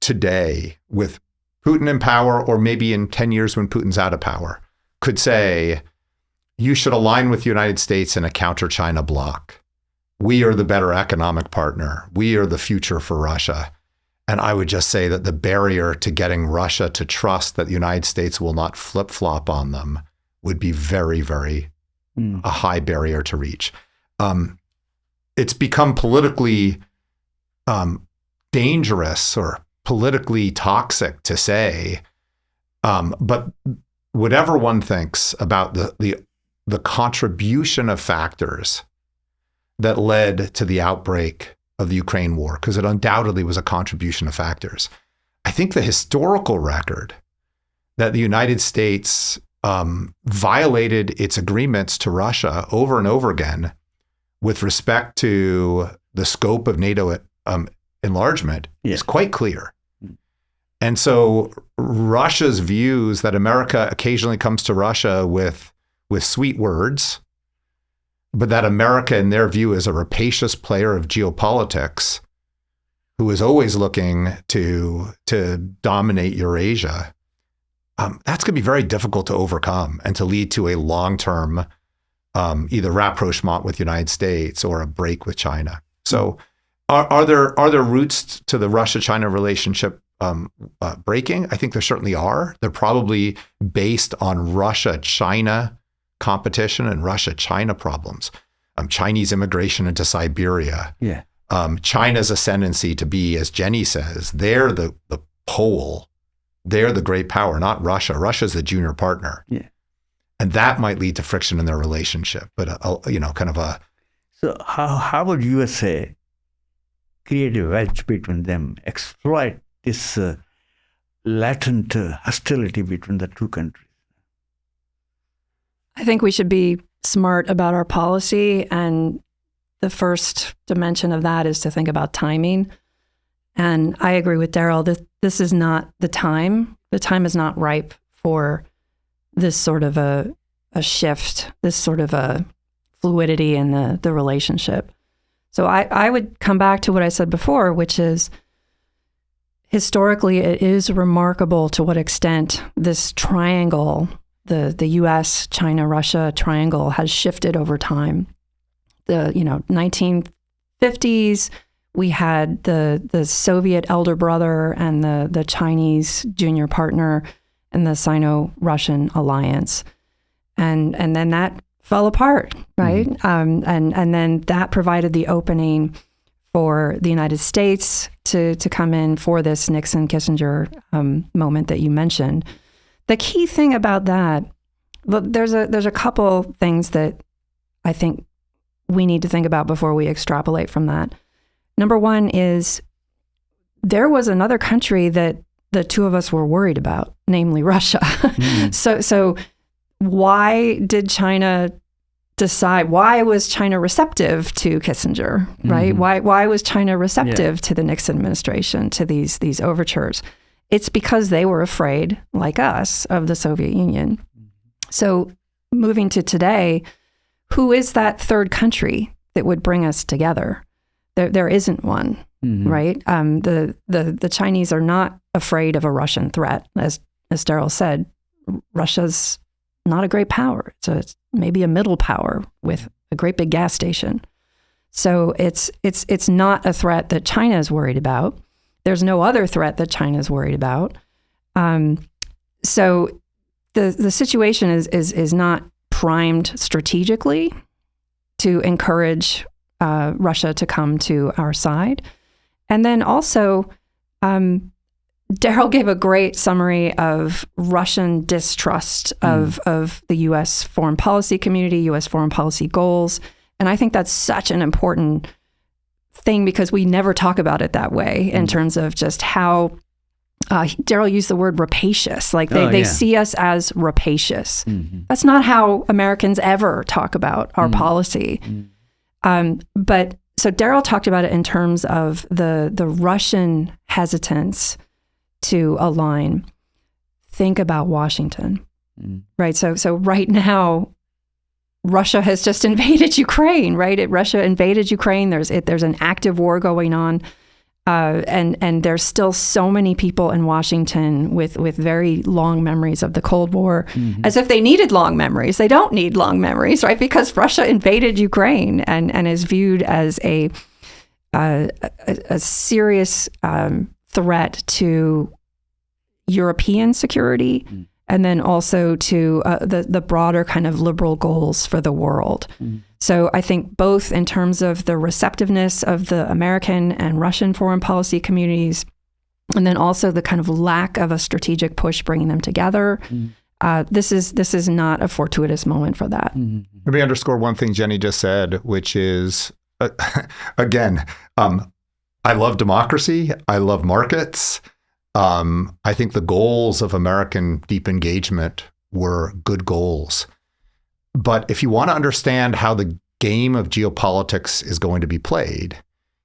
today, with Putin in power, or maybe in 10 years when Putin's out of power, could say, you should align with the United States in a counter-China bloc. We are the better economic partner. We are the future for Russia. And I would just say that the barrier to getting Russia to trust that the United States will not flip-flop on them would be very, very a high barrier to reach. It's become politically dangerous or politically toxic to say, but whatever one thinks about the contribution of factors that led to the outbreak of the Ukraine war, because it undoubtedly was a contribution of factors. I think the historical record that the United States violated its agreements to Russia over and over again with respect to the scope of NATO enlargement is quite clear. And so Russia's views that America occasionally comes to Russia with sweet words, but that America, in their view, is a rapacious player of geopolitics who is always looking to dominate Eurasia, that's going to be very difficult to overcome and to lead to a long-term either rapprochement with the United States or a break with China. So are there roots to the Russia-China relationship breaking? I think there certainly are. They're probably based on Russia-China competition and Russia-China problems. Chinese immigration into Siberia, Yeah. China's ascendancy to be, as Jenny says, they're the pole, they're the great power, not Russia. Russia's the junior partner. Yeah. And that might lead to friction in their relationship. But, kind of a... So how would USA create a wedge between them, exploit this latent hostility between the two countries? I think we should be smart about our policy, and the first dimension of that is to think about timing. And I agree with Daryl that this is not the time. The time is not ripe for this sort of a shift, this sort of a fluidity in the relationship. So I would come back to what I said before, which is historically it is remarkable to what extent this triangle, the US, China, Russia triangle, has shifted over time. The 1950s, we had the Soviet elder brother and the Chinese junior partner in the Sino-Russian alliance, and then that fell apart, right? And then that provided the opening for the United States to come in for this Nixon-Kissinger moment that you mentioned. The key thing about that, there's a couple things that I think we need to think about before we extrapolate from that. Number one is there was another country that the two of us were worried about, namely Russia. So why did China decide? Why was China receptive to Kissinger, right? Why was China receptive to the Nixon administration, to these overtures? It's because they were afraid, like us, of the Soviet Union. So moving to today, who is that third country that would bring us together? There isn't one, right? The Chinese are not afraid of a Russian threat. As Daryl said, Russia's not a great power. It's maybe a middle power with a great big gas station. So it's not a threat that China is worried about. There's no other threat that China is worried about. So the situation is not primed strategically to encourage Russia to come to our side. And then also, Daryl gave a great summary of Russian distrust of the U.S. foreign policy community, U.S. foreign policy goals. And I think that's such an important thing because we never talk about it that way in terms of just how Daryl used the word rapacious. Like they see us as rapacious. That's not how Americans ever talk about our policy. But so Daryl talked about it in terms of the Russian hesitance to align. Think about Washington, right? So right now, Russia has just invaded Ukraine, right? Russia invaded Ukraine. There's an active war going on. And there's still so many people in Washington with very long memories of the Cold War, as if they needed long memories. They don't need long memories, right? Because Russia invaded Ukraine and is viewed as a serious threat to European security, and then also to the broader kind of liberal goals for the world. So I think both in terms of the receptiveness of the American and Russian foreign policy communities, and then also the kind of lack of a strategic push bringing them together, this is not a fortuitous moment for that. Let me underscore one thing Jenny just said, which is, again, I love democracy. I love markets. I think the goals of American deep engagement were good goals. But if you want to understand how the game of geopolitics is going to be played,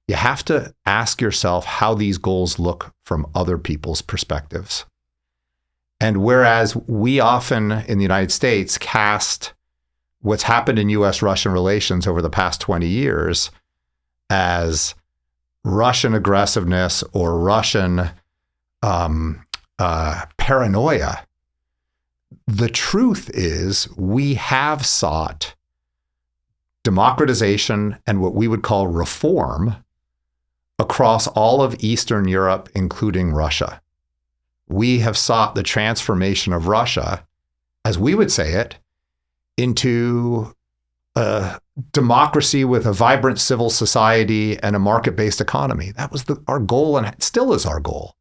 you have to ask yourself how these goals look from other people's perspectives. And whereas we often in the United States cast what's happened in U.S.-Russian relations over the past 20 years as Russian aggressiveness or Russian paranoia, the truth is we have sought democratization and what we would call reform across all of Eastern Europe, including Russia. We have sought the transformation of Russia, as we would say it, into a democracy with a vibrant civil society and a market-based economy. That was our goal, and it still is our goal.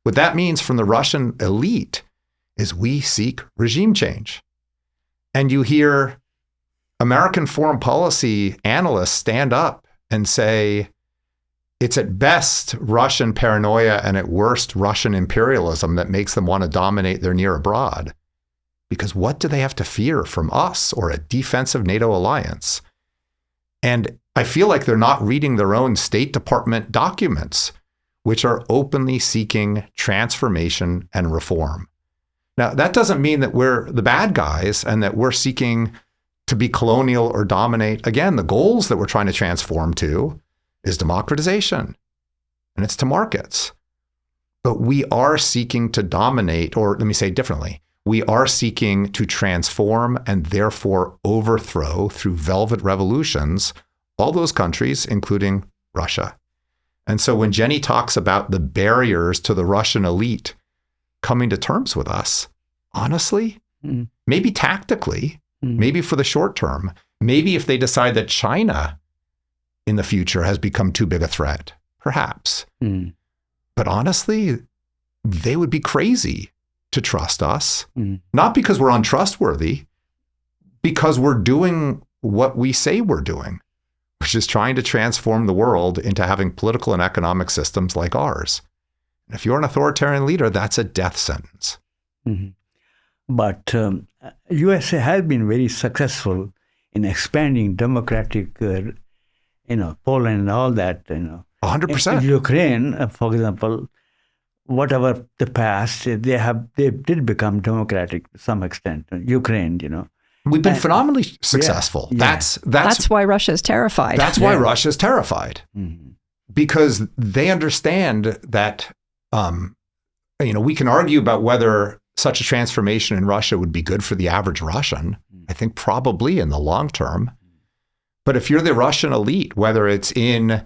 What that means from the Russian elite is we seek regime change. And you hear American foreign policy analysts stand up and say, it's at best Russian paranoia and at worst Russian imperialism that makes them want to dominate their near abroad. Because what do they have to fear from us or a defensive NATO alliance? And I feel like they're not reading their own State Department documents, which are openly seeking transformation and reform. Now, that doesn't mean that we're the bad guys and that we're seeking to be colonial or dominate. Again, the goals that we're trying to transform to is democratization, and it's to markets. But we are seeking to dominate, or let me say it differently, we are seeking to transform and therefore overthrow through velvet revolutions all those countries, including Russia. And so when Jenny talks about the barriers to the Russian elite coming to terms with us, honestly, maybe tactically, maybe for the short term, maybe if they decide that China in the future has become too big a threat, perhaps. But honestly, they would be crazy to trust us, not because we're untrustworthy, because we're doing what we say we're doing, which is trying to transform the world into having political and economic systems like ours. And if you're an authoritarian leader, that's a death sentence. But USA has been very successful in expanding democratic, Poland and all that, 100%. In Ukraine, for example, whatever the past, they did become democratic to some extent. Ukraine, We've been phenomenally successful. Yeah. That's why Russia's terrified. That's why Russia's terrified. Because they understand that, we can argue about whether such a transformation in Russia would be good for the average Russian. I think probably in the long term. But if you're the Russian elite, whether it's in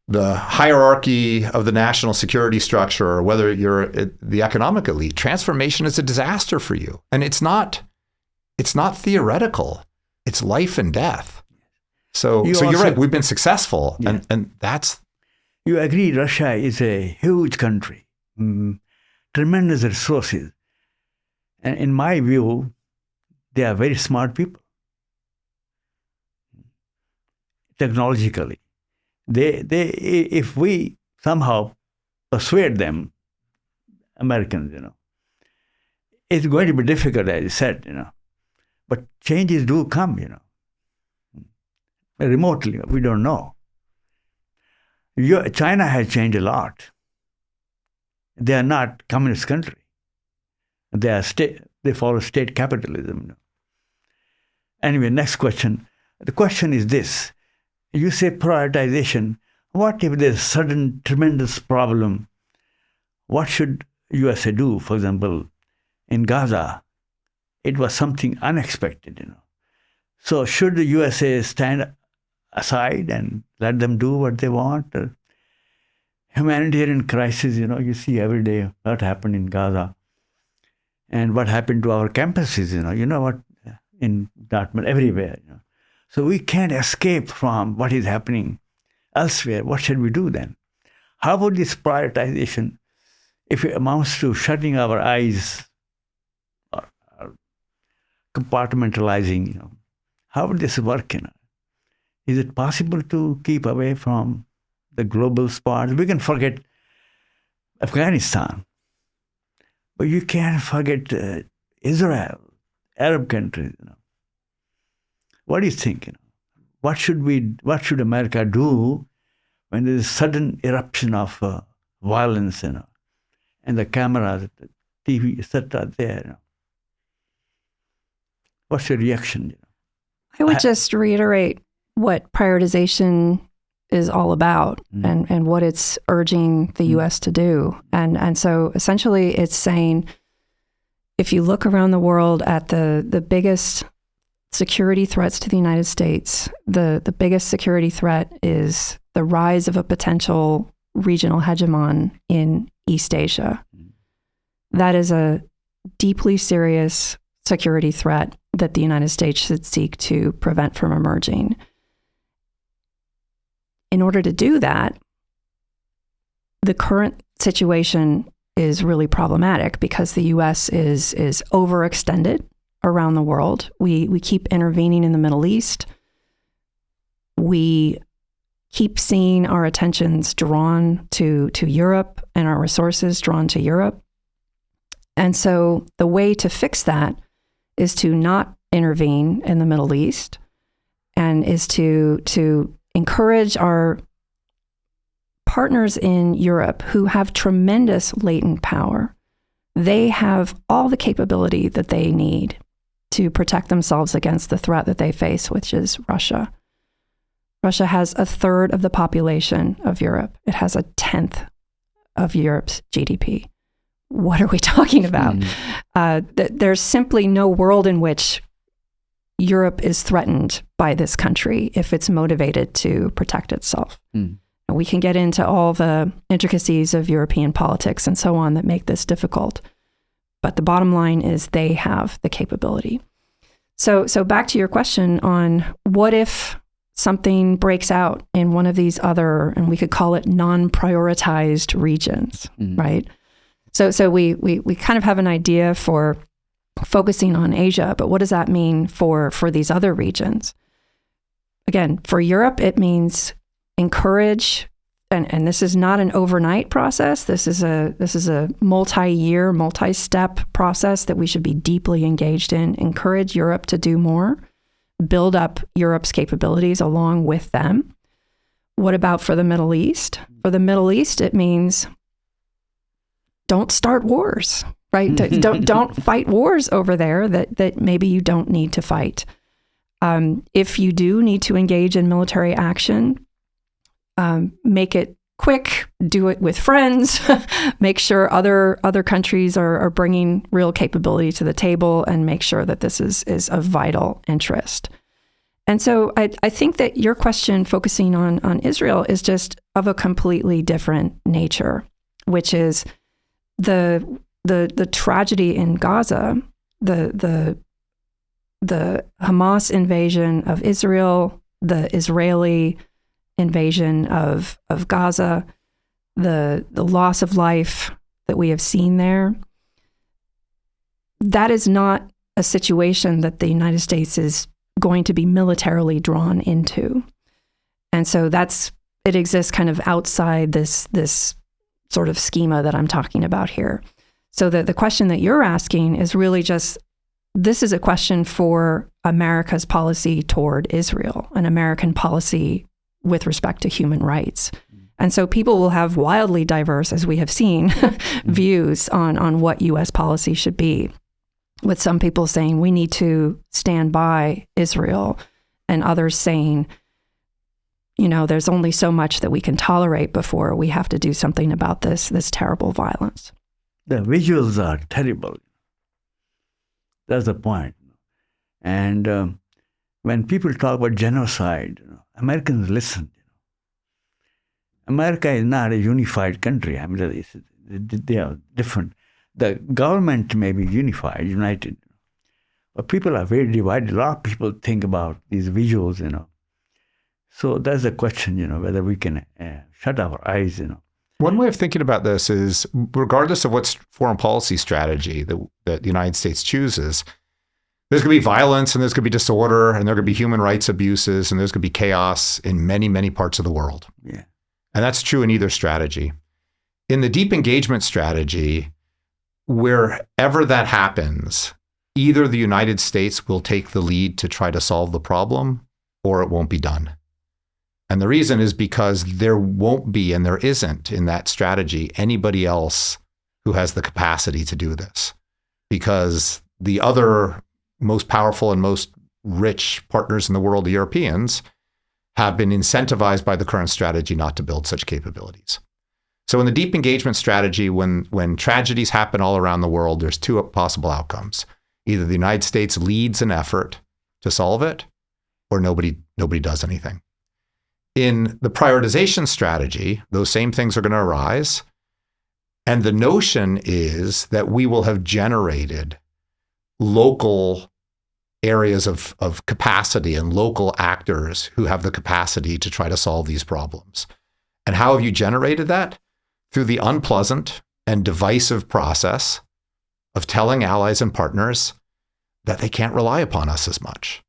the hierarchy of the national security structure or whether you're the economic elite, transformation is a disaster for you. And it's not theoretical. It's life and death. So you're right. We've been successful. Yeah. And that's... You agree Russia is a huge country, tremendous resources. And in my view, they are very smart people. Technologically. If we somehow persuade them, Americans, it's going to be difficult, as you said, but changes do come, remotely, we don't know. China has changed a lot. They are not communist country. They follow state capitalism. Anyway, next question. The question is this. You say prioritization. What if there's a sudden tremendous problem? What should USA do? For example, in Gaza, it was something unexpected, So should the USA stand aside and let them do what they want? Humanitarian crisis, you see every day what happened in Gaza and what happened to our campuses, what in Dartmouth, everywhere, So we can't escape from what is happening elsewhere. What should we do then? How about this prioritization, if it amounts to shutting our eyes or compartmentalizing, how would this work? Is it possible to keep away from the global spots? We can forget Afghanistan, but you can't forget Israel, Arab countries. What do you think? What should America do when there's a sudden eruption of violence, and the cameras, the TV, etc. there? What's your reaction? I would just reiterate what prioritization is all about and what it's urging the U.S. to do. And so essentially it's saying, if you look around the world at the biggest security threats to the United States, the biggest security threat is the rise of a potential regional hegemon in East Asia. That is a deeply serious security threat that the United States should seek to prevent from emerging. In order to do that, the current situation is really problematic because the U.S. is overextended around the world. We keep intervening in the Middle East. We keep seeing our attentions drawn to Europe and our resources drawn to Europe. And so the way to fix that is to not intervene in the Middle East and is to encourage our partners in Europe who have tremendous latent power. They have all the capability that they need to protect themselves against the threat that they face, which is Russia. Russia has 1/3 of the population of Europe. It has 1/10 of Europe's GDP. What are we talking about? There's simply no world in which Europe is threatened by this country if it's motivated to protect itself. We can get into all the intricacies of European politics and so on that make this difficult. But the bottom line is they have the capability. So back to your question on what if something breaks out in one of these other, and we could call it non-prioritized regions, right? So we kind of have an idea for focusing on Asia, but what does that mean for these other regions? Again, for Europe, it means encourage, and this is not an overnight process. This is a multi-year, multi-step process that we should be deeply engaged in. Encourage Europe to do more, build up Europe's capabilities along with them. What about for the Middle East? For the Middle East, it means don't start wars, right? don't fight wars over there that maybe you don't need to fight. If you do need to engage in military action, make it quick, do it with friends, make sure other countries are bringing real capability to the table, and make sure that this is of vital interest. And so I think that your question focusing on Israel is just of a completely different nature, which is the tragedy in Gaza, the Hamas invasion of Israel, the Israeli invasion of Gaza, the loss of life that we have seen there. That is not a situation that the United States is going to be militarily drawn into. And so it exists kind of outside this sort of schema that I'm talking about here. So the question that you're asking is really just, this is a question for America's policy toward Israel, an American policy with respect to human rights. And so people will have wildly diverse, as we have seen, views on what U.S. policy should be, with some people saying we need to stand by Israel, and others saying, there's only so much that we can tolerate before we have to do something about this terrible violence. The visuals are terrible. That's the point. And when people talk about genocide, Americans listen. America is not a unified country. I mean, they are different. The government may be unified, united, but people are very divided. A lot of people think about these visuals, So that's the question, whether we can shut our eyes, One way of thinking about this is, regardless of what foreign policy strategy that the United States chooses, there's going to be violence, and there's going to be disorder, and there are going to be human rights abuses, and there's going to be chaos in many, many parts of the world. Yeah. And that's true in either strategy. In the deep engagement strategy, wherever that happens, either the United States will take the lead to try to solve the problem, or it won't be done. And the reason is because there won't be, and there isn't in that strategy, anybody else who has the capacity to do this. Because the other most powerful and most rich partners in the world, the Europeans, have been incentivized by the current strategy not to build such capabilities. So in the deep engagement strategy, when tragedies happen all around the world, there's two possible outcomes. Either the United States leads an effort to solve it, or nobody does anything. In the prioritization strategy, those same things are going to arise. And the notion is that we will have generated local areas of capacity and local actors who have the capacity to try to solve these problems. And how have you generated that? Through the unpleasant and divisive process of telling allies and partners that they can't rely upon us as much.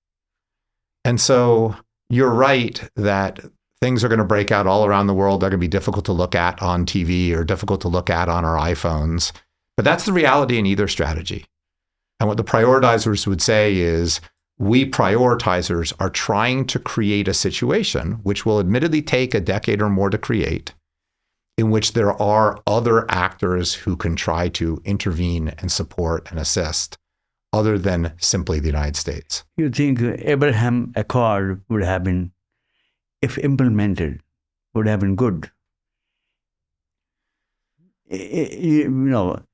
And so you're right that things are going to break out all around the world. They're going to be difficult to look at on TV or difficult to look at on our iPhones. But that's the reality in either strategy. And what the prioritizers would say is, we prioritizers are trying to create a situation, which will admittedly take a decade or more to create, in which there are other actors who can try to intervene and support and assist, other than simply the United States. You think Abraham Accord would have been, if implemented, would have been good?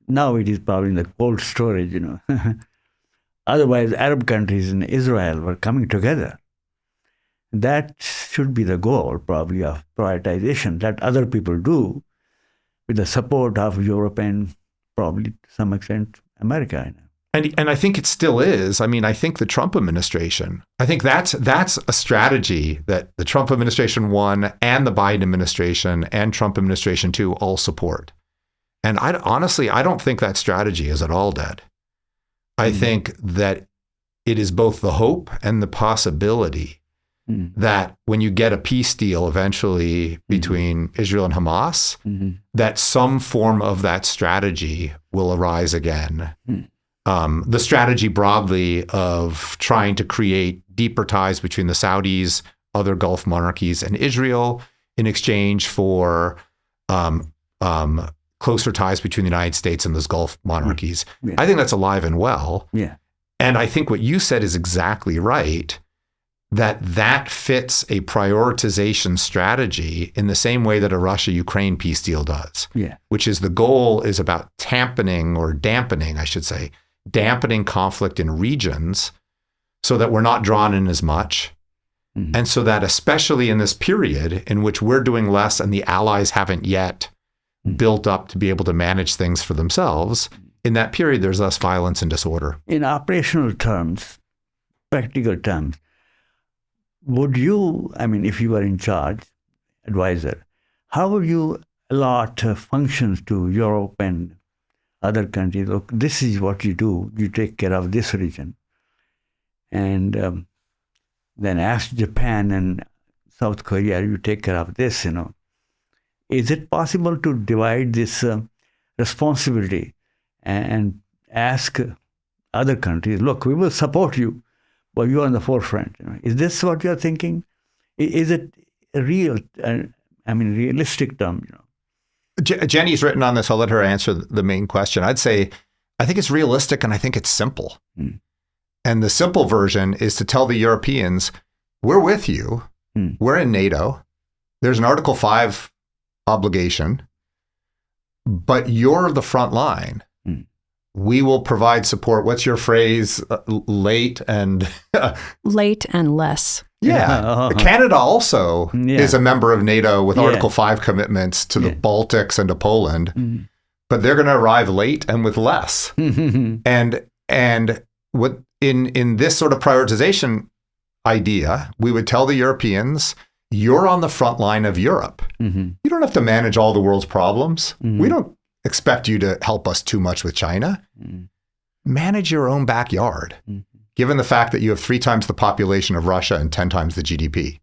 Now it is probably in the cold storage, Otherwise, Arab countries and Israel were coming together. That should be the goal, probably, of prioritization that other people do with the support of Europe and probably to some extent America. And I think it still is. I mean, I think the Trump administration, I think that's a strategy that the Trump administration 1 and the Biden administration and Trump administration 2 all support. And honestly, I don't think that strategy is at all dead. I think that it is both the hope and the possibility that when you get a peace deal eventually between Israel and Hamas, that some form of that strategy will arise again. The strategy broadly of trying to create deeper ties between the Saudis, other Gulf monarchies, and Israel in exchange for closer ties between the United States and those Gulf monarchies. Yeah. I think that's alive and well. Yeah. And I think what you said is exactly right, that fits a prioritization strategy in the same way that a Russia-Ukraine peace deal does. Yeah. Which is the goal is about dampening conflict in regions so that we're not drawn in as much. And so that especially in this period in which we're doing less and the allies haven't yet built up to be able to manage things for themselves, in that period, there's less violence and disorder. In operational terms, practical terms, would you, if you were in charge, advisor, how would you allot functions to Europe and other countries? Look, this is what you do. You take care of this region. And then ask Japan and South Korea, you take care of this, Is it possible to divide this responsibility and ask other countries, look, we will support you, but you're on the forefront. Is this what you're thinking? Is it real, realistic term? Jenny's written on this. I'll let her answer the main question. I'd say, I think it's realistic and I think it's simple. And the simple version is to tell the Europeans, we're with you. We're in NATO. There's an Article 5 obligation, but you're the front line. We will provide support. What's your phrase? Late and less. Yeah. Canada also is a member of NATO with Article 5 commitments to the Baltics and to Poland, but they're going to arrive late and with less. And what in this sort of prioritization idea, we would tell the Europeans, you're on the front line of Europe. You don't have to manage all the world's problems. We don't expect you to help us too much with China. Manage your own backyard, given the fact that you have 3 times the population of Russia and 10 times the GDP.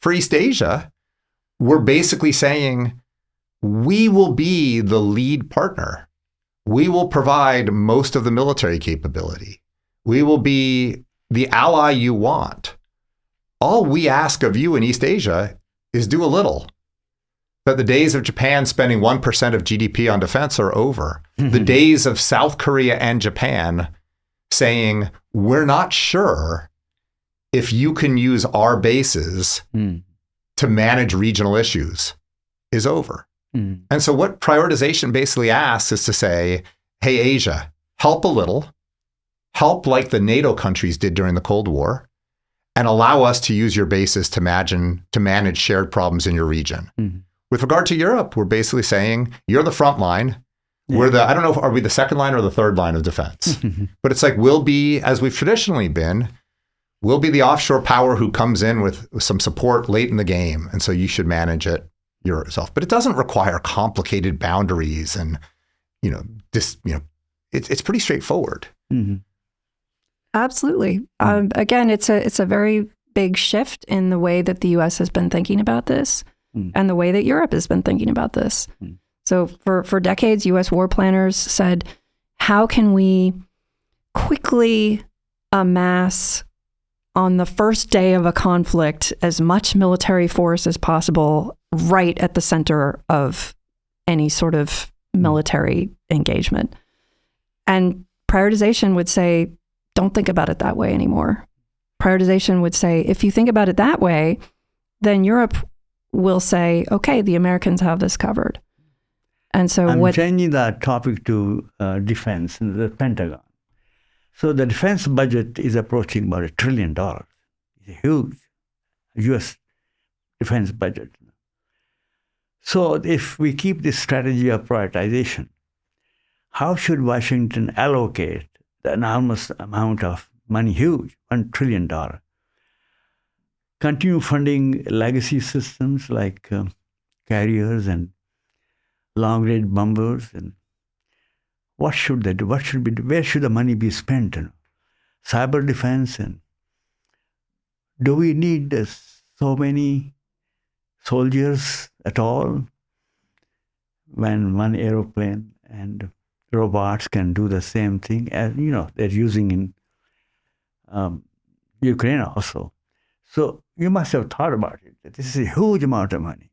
For East Asia, we're basically saying, we will be the lead partner. We will provide most of the military capability. We will be the ally you want. All we ask of you in East Asia is do a little. That the days of Japan spending 1% of GDP on defense are over. The days of South Korea and Japan saying, we're not sure if you can use our bases to manage regional issues is over. And so what prioritization basically asks is to say, hey, Asia, help a little, help like the NATO countries did during the Cold War, and allow us to use your bases to manage shared problems in your region. With regard to Europe, we're basically saying, you're the front line. We're I don't know, are we the second line or the third line of defense? But it's like, we'll be, as we've traditionally been, we'll be the offshore power who comes in with some support late in the game. And so you should manage it yourself. But it doesn't require complicated boundaries and, it's pretty straightforward. Mm-hmm. Absolutely. Again, it's a very big shift in the way that the U.S. has been thinking about this and the way that Europe has been thinking about this. So for decades, U.S. war planners said, how can we quickly amass on the first day of a conflict as much military force as possible right at the center of any sort of military engagement? And prioritization would say, don't think about it that way anymore. Prioritization would say, if you think about it that way, then Europe will say, okay, the Americans have this covered. And so I'm changing that topic to defense and the Pentagon. So the defense budget is approaching about $1 trillion. It's a huge U.S. defense budget. So if we keep this strategy of prioritization, how should Washington allocate the enormous amount of money, huge, $1 trillion? Continue funding legacy systems like carriers and long-range bombers, and what should they do? What should be? Where should the money be spent? Cyber defense, and do we need so many soldiers at all when one aeroplane and robots can do the same thing as they're using in Ukraine also? So you must have thought about it. That this is a huge amount of money.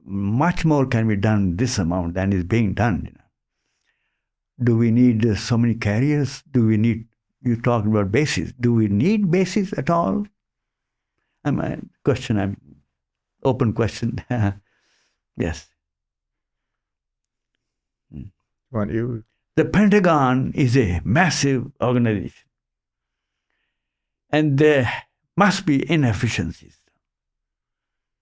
Much more can be done this amount than is being done. Do we need so many carriers? Do we need? You talked about bases. Do we need bases at all? Open question. Yes. Want you? The Pentagon is a massive organization, and there must be inefficiencies.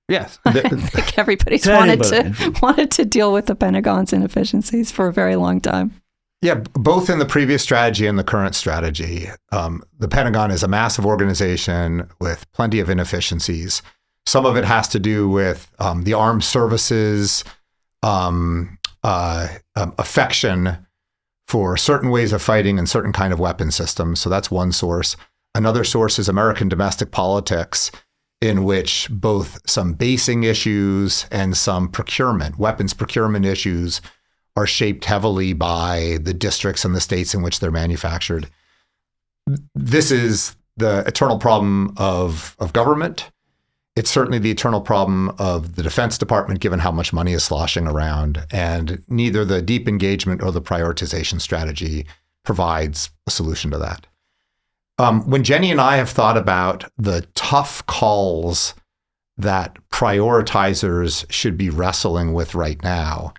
Yes. I think everybody's wanted to deal with the Pentagon's inefficiencies for a very long time. Yeah, both in the previous strategy and the current strategy. The Pentagon is a massive organization with plenty of inefficiencies. Some of it has to do with the armed services affection for certain ways of fighting and certain kind of weapon systems. So that's one source. Another source is American domestic politics, in which both some basing issues and some weapons procurement issues are shaped heavily by the districts and the states in which they're manufactured. This is the eternal problem of government. It's certainly the eternal problem of the Defense Department, given how much money is sloshing around, and neither the deep engagement or the prioritization strategy provides a solution to that. When Jenny and I have thought about the tough calls that prioritizers should be wrestling with right now,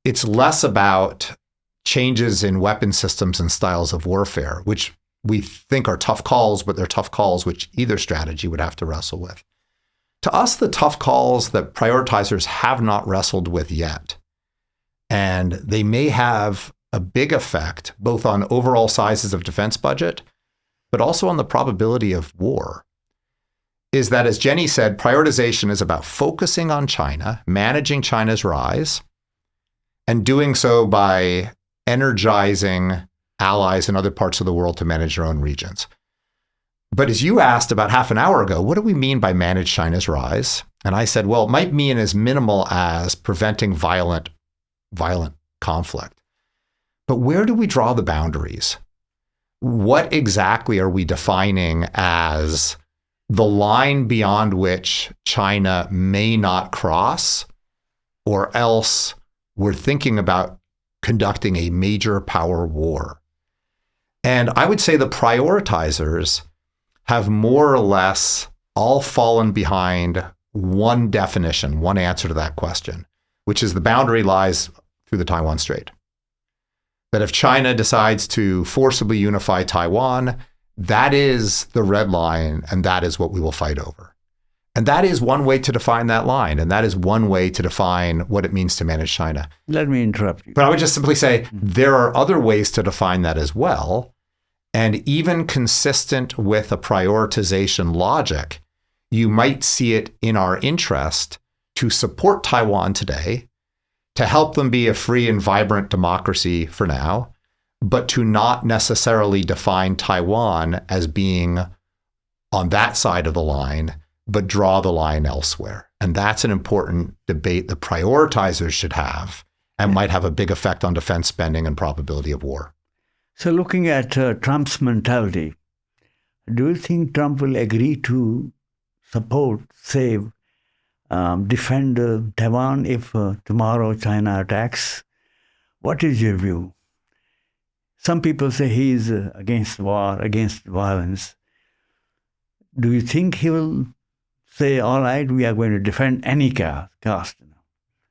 it's less about changes in weapon systems and styles of warfare, which we think are tough calls, but they're tough calls which either strategy would have to wrestle with. To us, the tough calls that prioritizers have not wrestled with yet, and they may have a big effect both on overall sizes of defense budget, but also on the probability of war, is that, as Jenny said, prioritization is about focusing on China, managing China's rise, and doing so by energizing allies in other parts of the world to manage their own regions. But as you asked about half an hour ago, what do we mean by manage China's rise? And I said, well, it might mean as minimal as preventing violent conflict. But where do we draw the boundaries? What exactly are we defining as the line beyond which China may not cross, or else we're thinking about conducting a major power war? And I would say the prioritizers have more or less all fallen behind one definition, one answer to that question, which is the boundary lies through the Taiwan Strait. That if China decides to forcibly unify Taiwan, that is the red line, and that is what we will fight over. And that is one way to define that line. And that is one way to define what it means to manage China. Let me interrupt you. But I would just simply say there are other ways to define that as well. And even consistent with a prioritization logic, you might see it in our interest to support Taiwan today, to help them be a free and vibrant democracy for now, but to not necessarily define Taiwan as being on that side of the line, but draw the line elsewhere. And that's an important debate that prioritizers should have and might have a big effect on defense spending and probability of war. So looking at Trump's mentality, do you think Trump will agree to support, save, defend Taiwan if tomorrow China attacks? What is your view? Some people say he's against war, against violence. Do you think he will say, all right, we are going to defend any cost?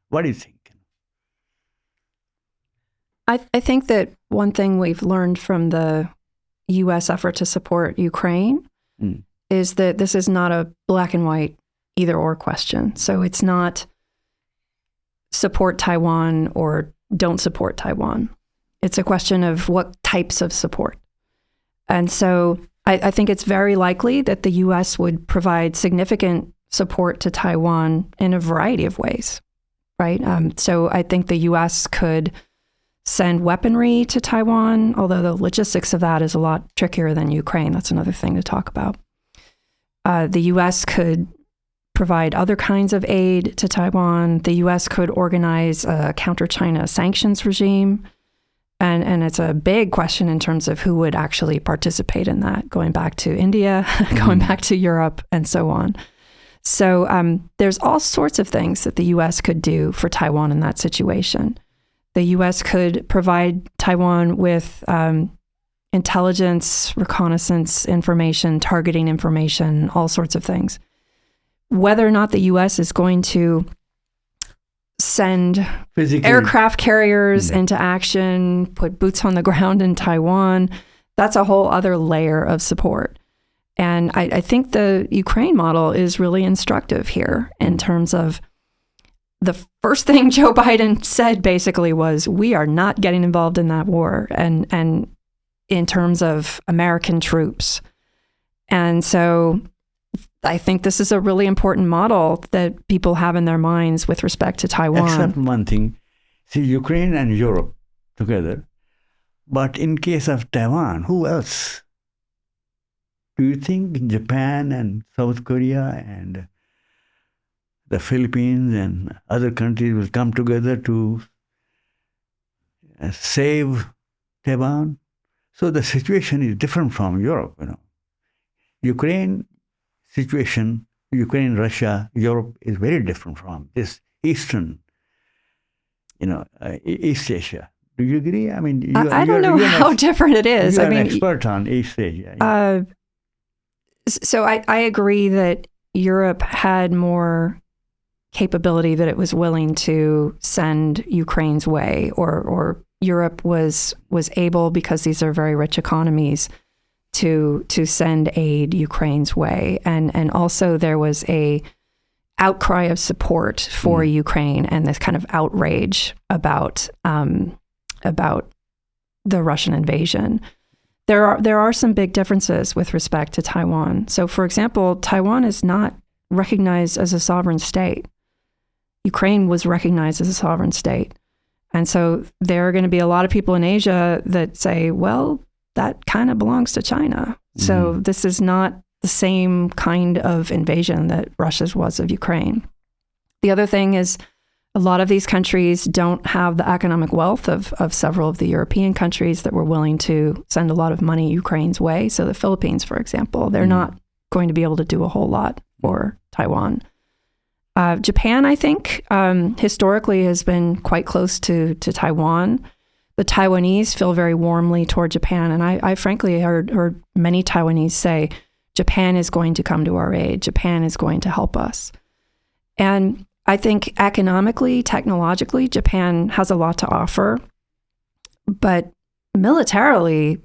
What do you think? I think that one thing we've learned from the U.S. effort to support Ukraine is that this is not a black and white either or question. So it's not support Taiwan or don't support Taiwan. It's a question of what types of support. And so I think it's very likely that the U.S. would provide significant support to Taiwan in a variety of ways, right? So I think the U.S. could send weaponry to Taiwan, although the logistics of that is a lot trickier than Ukraine. That's another thing to talk about. The U.S. could provide other kinds of aid to Taiwan. The U.S. could organize a counter-China sanctions regime. And it's a big question in terms of who would actually participate in that, going back to India, going back to Europe, and so on. So there's all sorts of things that the U.S. could do for Taiwan in that situation. The U.S. could provide Taiwan with intelligence, reconnaissance information, targeting information, all sorts of things. Whether or not the U.S. is going to send aircraft carriers into action, put boots on the ground in Taiwan, that's a whole other layer of support. And I think the Ukraine model is really instructive here in terms of the first thing Joe Biden said basically was, we are not getting involved in that war, and in terms of American troops. And so I think this is a really important model that people have in their minds with respect to Taiwan. Except one thing, see, Ukraine and Europe together, but in case of Taiwan, who else? Do you think Japan and South Korea and the Philippines and other countries will come together to save Taiwan? So the situation is different from Europe, Ukraine situation, Ukraine, Russia, Europe is very different from this Eastern, East Asia. Do you agree? I mean, I don't know how different it is. You're an expert on East Asia. So I agree that Europe had more capability that it was willing to send Ukraine's way, or Europe was able, because these are very rich economies, to send aid Ukraine's way. And also there was a outcry of support for Ukraine and this kind of outrage about the Russian invasion. There are some big differences with respect to Taiwan. So for example, Taiwan is not recognized as a sovereign state. Ukraine was recognized as a sovereign state. And so there are going to be a lot of people in Asia that say, well, that kind of belongs to China. So this is not the same kind of invasion that Russia's was of Ukraine. The other thing is a lot of these countries don't have the economic wealth of several of the European countries that were willing to send a lot of money Ukraine's way. So the Philippines, for example, they're not going to be able to do a whole lot for Taiwan. Japan, I think, historically has been quite close to Taiwan. The Taiwanese feel very warmly toward Japan. And I frankly heard many Taiwanese say, Japan is going to come to our aid. Japan is going to help us. And I think economically, technologically, Japan has a lot to offer. But militarily,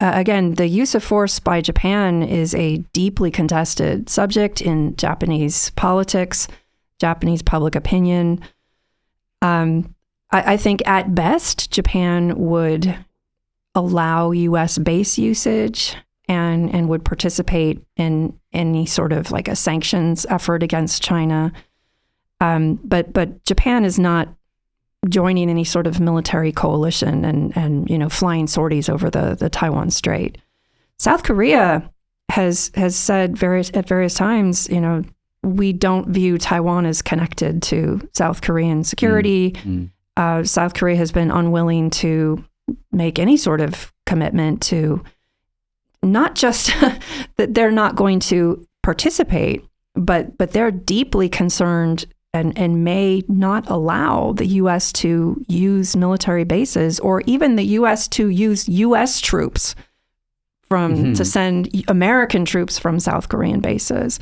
again, the use of force by Japan is a deeply contested subject in Japanese politics, Japanese public opinion. I think at best, Japan would allow U.S. base usage and would participate in any sort of like a sanctions effort against China. But Japan is not joining any sort of military coalition and flying sorties over the Taiwan Strait. South Korea has said at various times, we don't view Taiwan as connected to South Korean security. South Korea has been unwilling to make any sort of commitment to not just that they're not going to participate, but they're deeply concerned and may not allow the U.S. to use military bases or even the U.S. to use U.S. troops to send American troops from South Korean bases.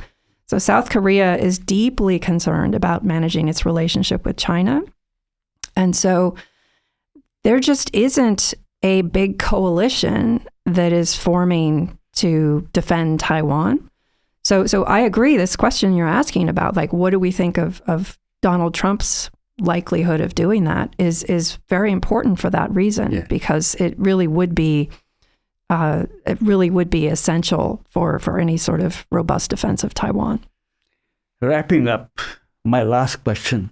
So South Korea is deeply concerned about managing its relationship with China. And so there just isn't a big coalition that is forming to defend Taiwan. So I agree, this question you're asking about, like, what do we think of Donald Trump's likelihood of doing that is very important for that reason, because it really would be essential for any sort of robust defense of Taiwan. Wrapping up, my last question.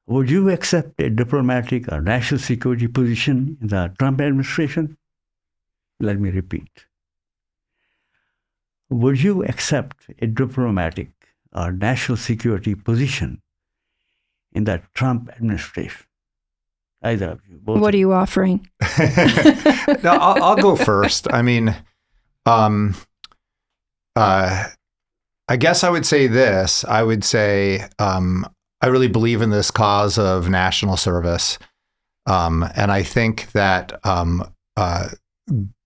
Would you accept a diplomatic or national security position in the Trump administration? Let me repeat. Would you accept a diplomatic or national security position in the Trump administration? Either of you. Both. What are you offering? No, I'll go first. I mean, I guess I would say this. I would say I really believe in this cause of national service. And I think that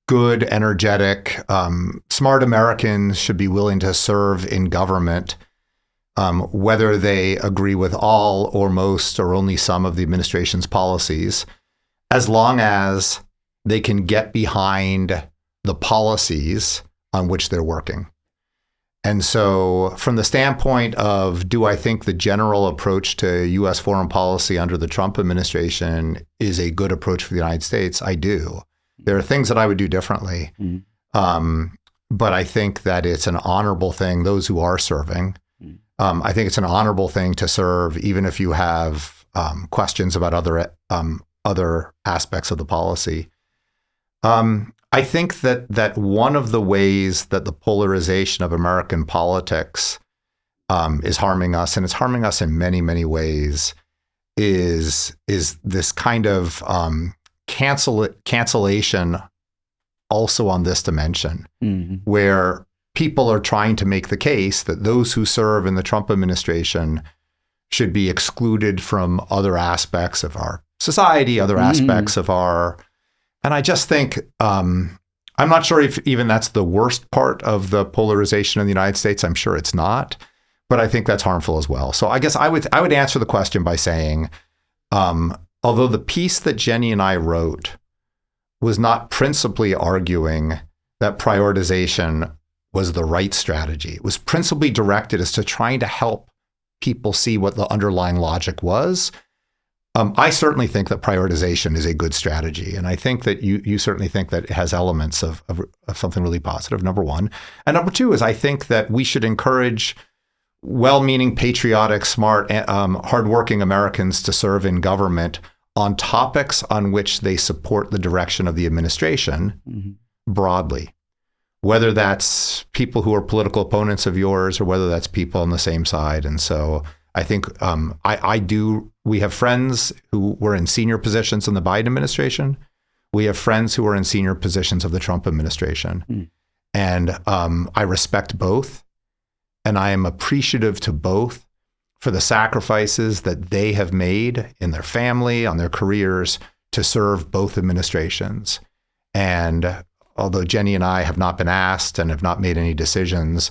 good, energetic, smart Americans should be willing to serve in government, whether they agree with all or most or only some of the administration's policies, as long as they can get behind the policies on which they're working. And so from the standpoint of, do I think the general approach to U.S. foreign policy under the Trump administration is a good approach for the United States? I do. There are things that I would do differently. But I think that it's an honorable thing, those who are serving. I think it's an honorable thing to serve, even if you have questions about other aspects of the policy. I think that one of the ways that the polarization of American politics is harming us, and it's harming us in many, many ways, is this kind of cancellation also on this dimension, where people are trying to make the case that those who serve in the Trump administration should be excluded from other aspects of our society, other aspects of our... And I just think, I'm not sure if even that's the worst part of the polarization in the United States. I'm sure it's not, but I think that's harmful as well. So I guess I would answer the question by saying, although the piece that Jenny and I wrote was not principally arguing that prioritization was the right strategy, it was principally directed as to trying to help people see what the underlying logic was. I certainly think that prioritization is a good strategy. And I think that you certainly think that it has elements of something really positive, number one. And number two is I think that we should encourage well-meaning, patriotic, smart, hardworking Americans to serve in government on topics on which they support the direction of the administration broadly. Whether that's people who are political opponents of yours or whether that's people on the same side. And so I think we have friends who were in senior positions in the Biden administration. We have friends who are in senior positions of the Trump administration. And I respect both. And I am appreciative to both for the sacrifices that they have made in their family, on their careers, to serve both administrations. And although Jenny and I have not been asked and have not made any decisions,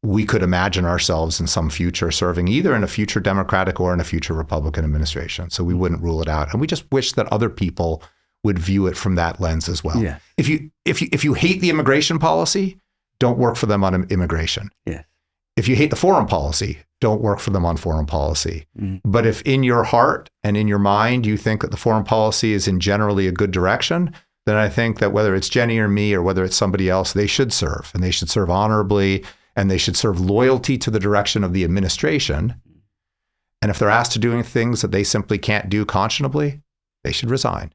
we could imagine ourselves in some future serving either in a future Democratic or in a future Republican administration. So we wouldn't rule it out. And we just wish that other people would view it from that lens as well. Yeah. If you hate the immigration policy, don't work for them on immigration. Yeah. If you hate the foreign policy, don't work for them on foreign policy. Mm. But if in your heart and in your mind you think that the foreign policy is in generally a good direction, then I think that whether it's Jenny or me or whether it's somebody else, they should serve, and they should serve honorably, and they should serve loyalty to the direction of the administration. And if they're asked to do things that they simply can't do conscionably, they should resign.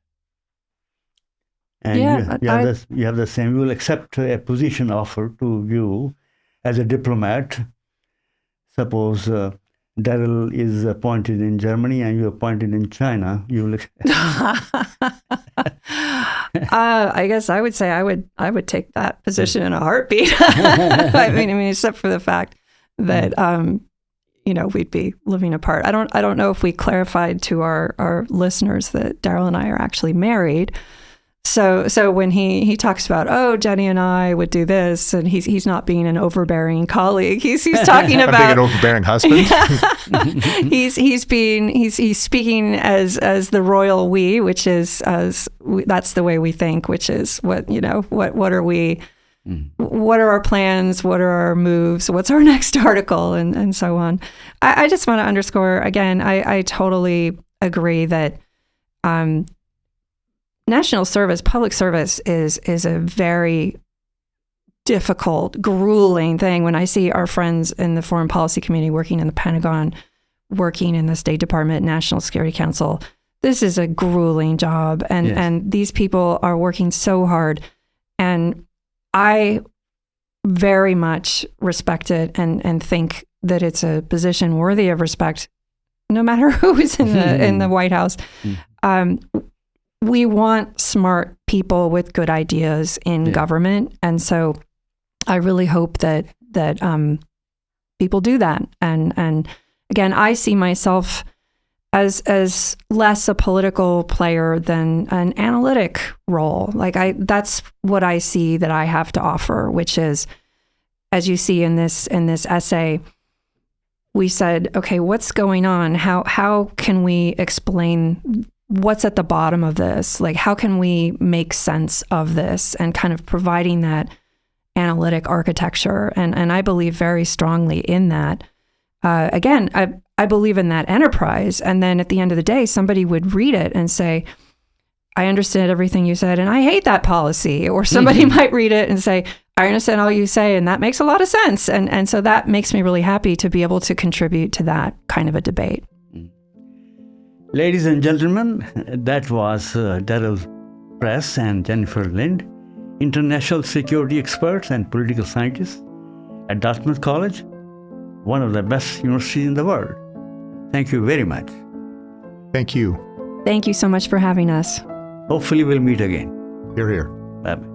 And Yeah, you have the same. You will accept a position offer to you as a diplomat. Suppose Daryl is appointed in Germany and you're appointed in China. You will. I guess I would say I would take that position in a heartbeat. I mean, except for the fact that we'd be living apart. I don't know if we clarified to our listeners that Daryl and I are actually married. So when he talks about, oh, Jenny and I would do this, and he's not being an overbearing colleague. He's talking about being an overbearing husband. He's speaking as the royal we, which is that's the way we think, which is what are we, what are our plans, what are our moves, what's our next article, and so on. I just want to underscore again, I totally agree that national service, public service is a very difficult, grueling thing. When I see our friends in the foreign policy community working in the Pentagon, working in the State Department, National Security Council, this is a grueling job. And these people are working so hard. And I very much respect it and think that it's a position worthy of respect, no matter who is in the White House. We want smart people with good ideas in government. And so I really hope that people do that. And again, I see myself as less a political player than an analytic role. That's what I see that I have to offer, which is, as you see in this essay, we said, okay, what's going on? How can we explain what's at the bottom of this? How can we make sense of this, and kind of providing that analytic architecture? And I believe very strongly in that. Again, I believe in that enterprise. And then at the end of the day, somebody would read it and say, I understand everything you said, and I hate that policy. Or somebody might read it and say, I understand all you say, and that makes a lot of sense. And so that makes me really happy to be able to contribute to that kind of a debate. Ladies and gentlemen, that was Daryl Press and Jennifer Lind, international security experts and political scientists at Dartmouth College, one of the best universities in the world. Thank you very much. Thank you. Thank you so much for having us. Hopefully we'll meet again. Hear, hear. Bye-bye.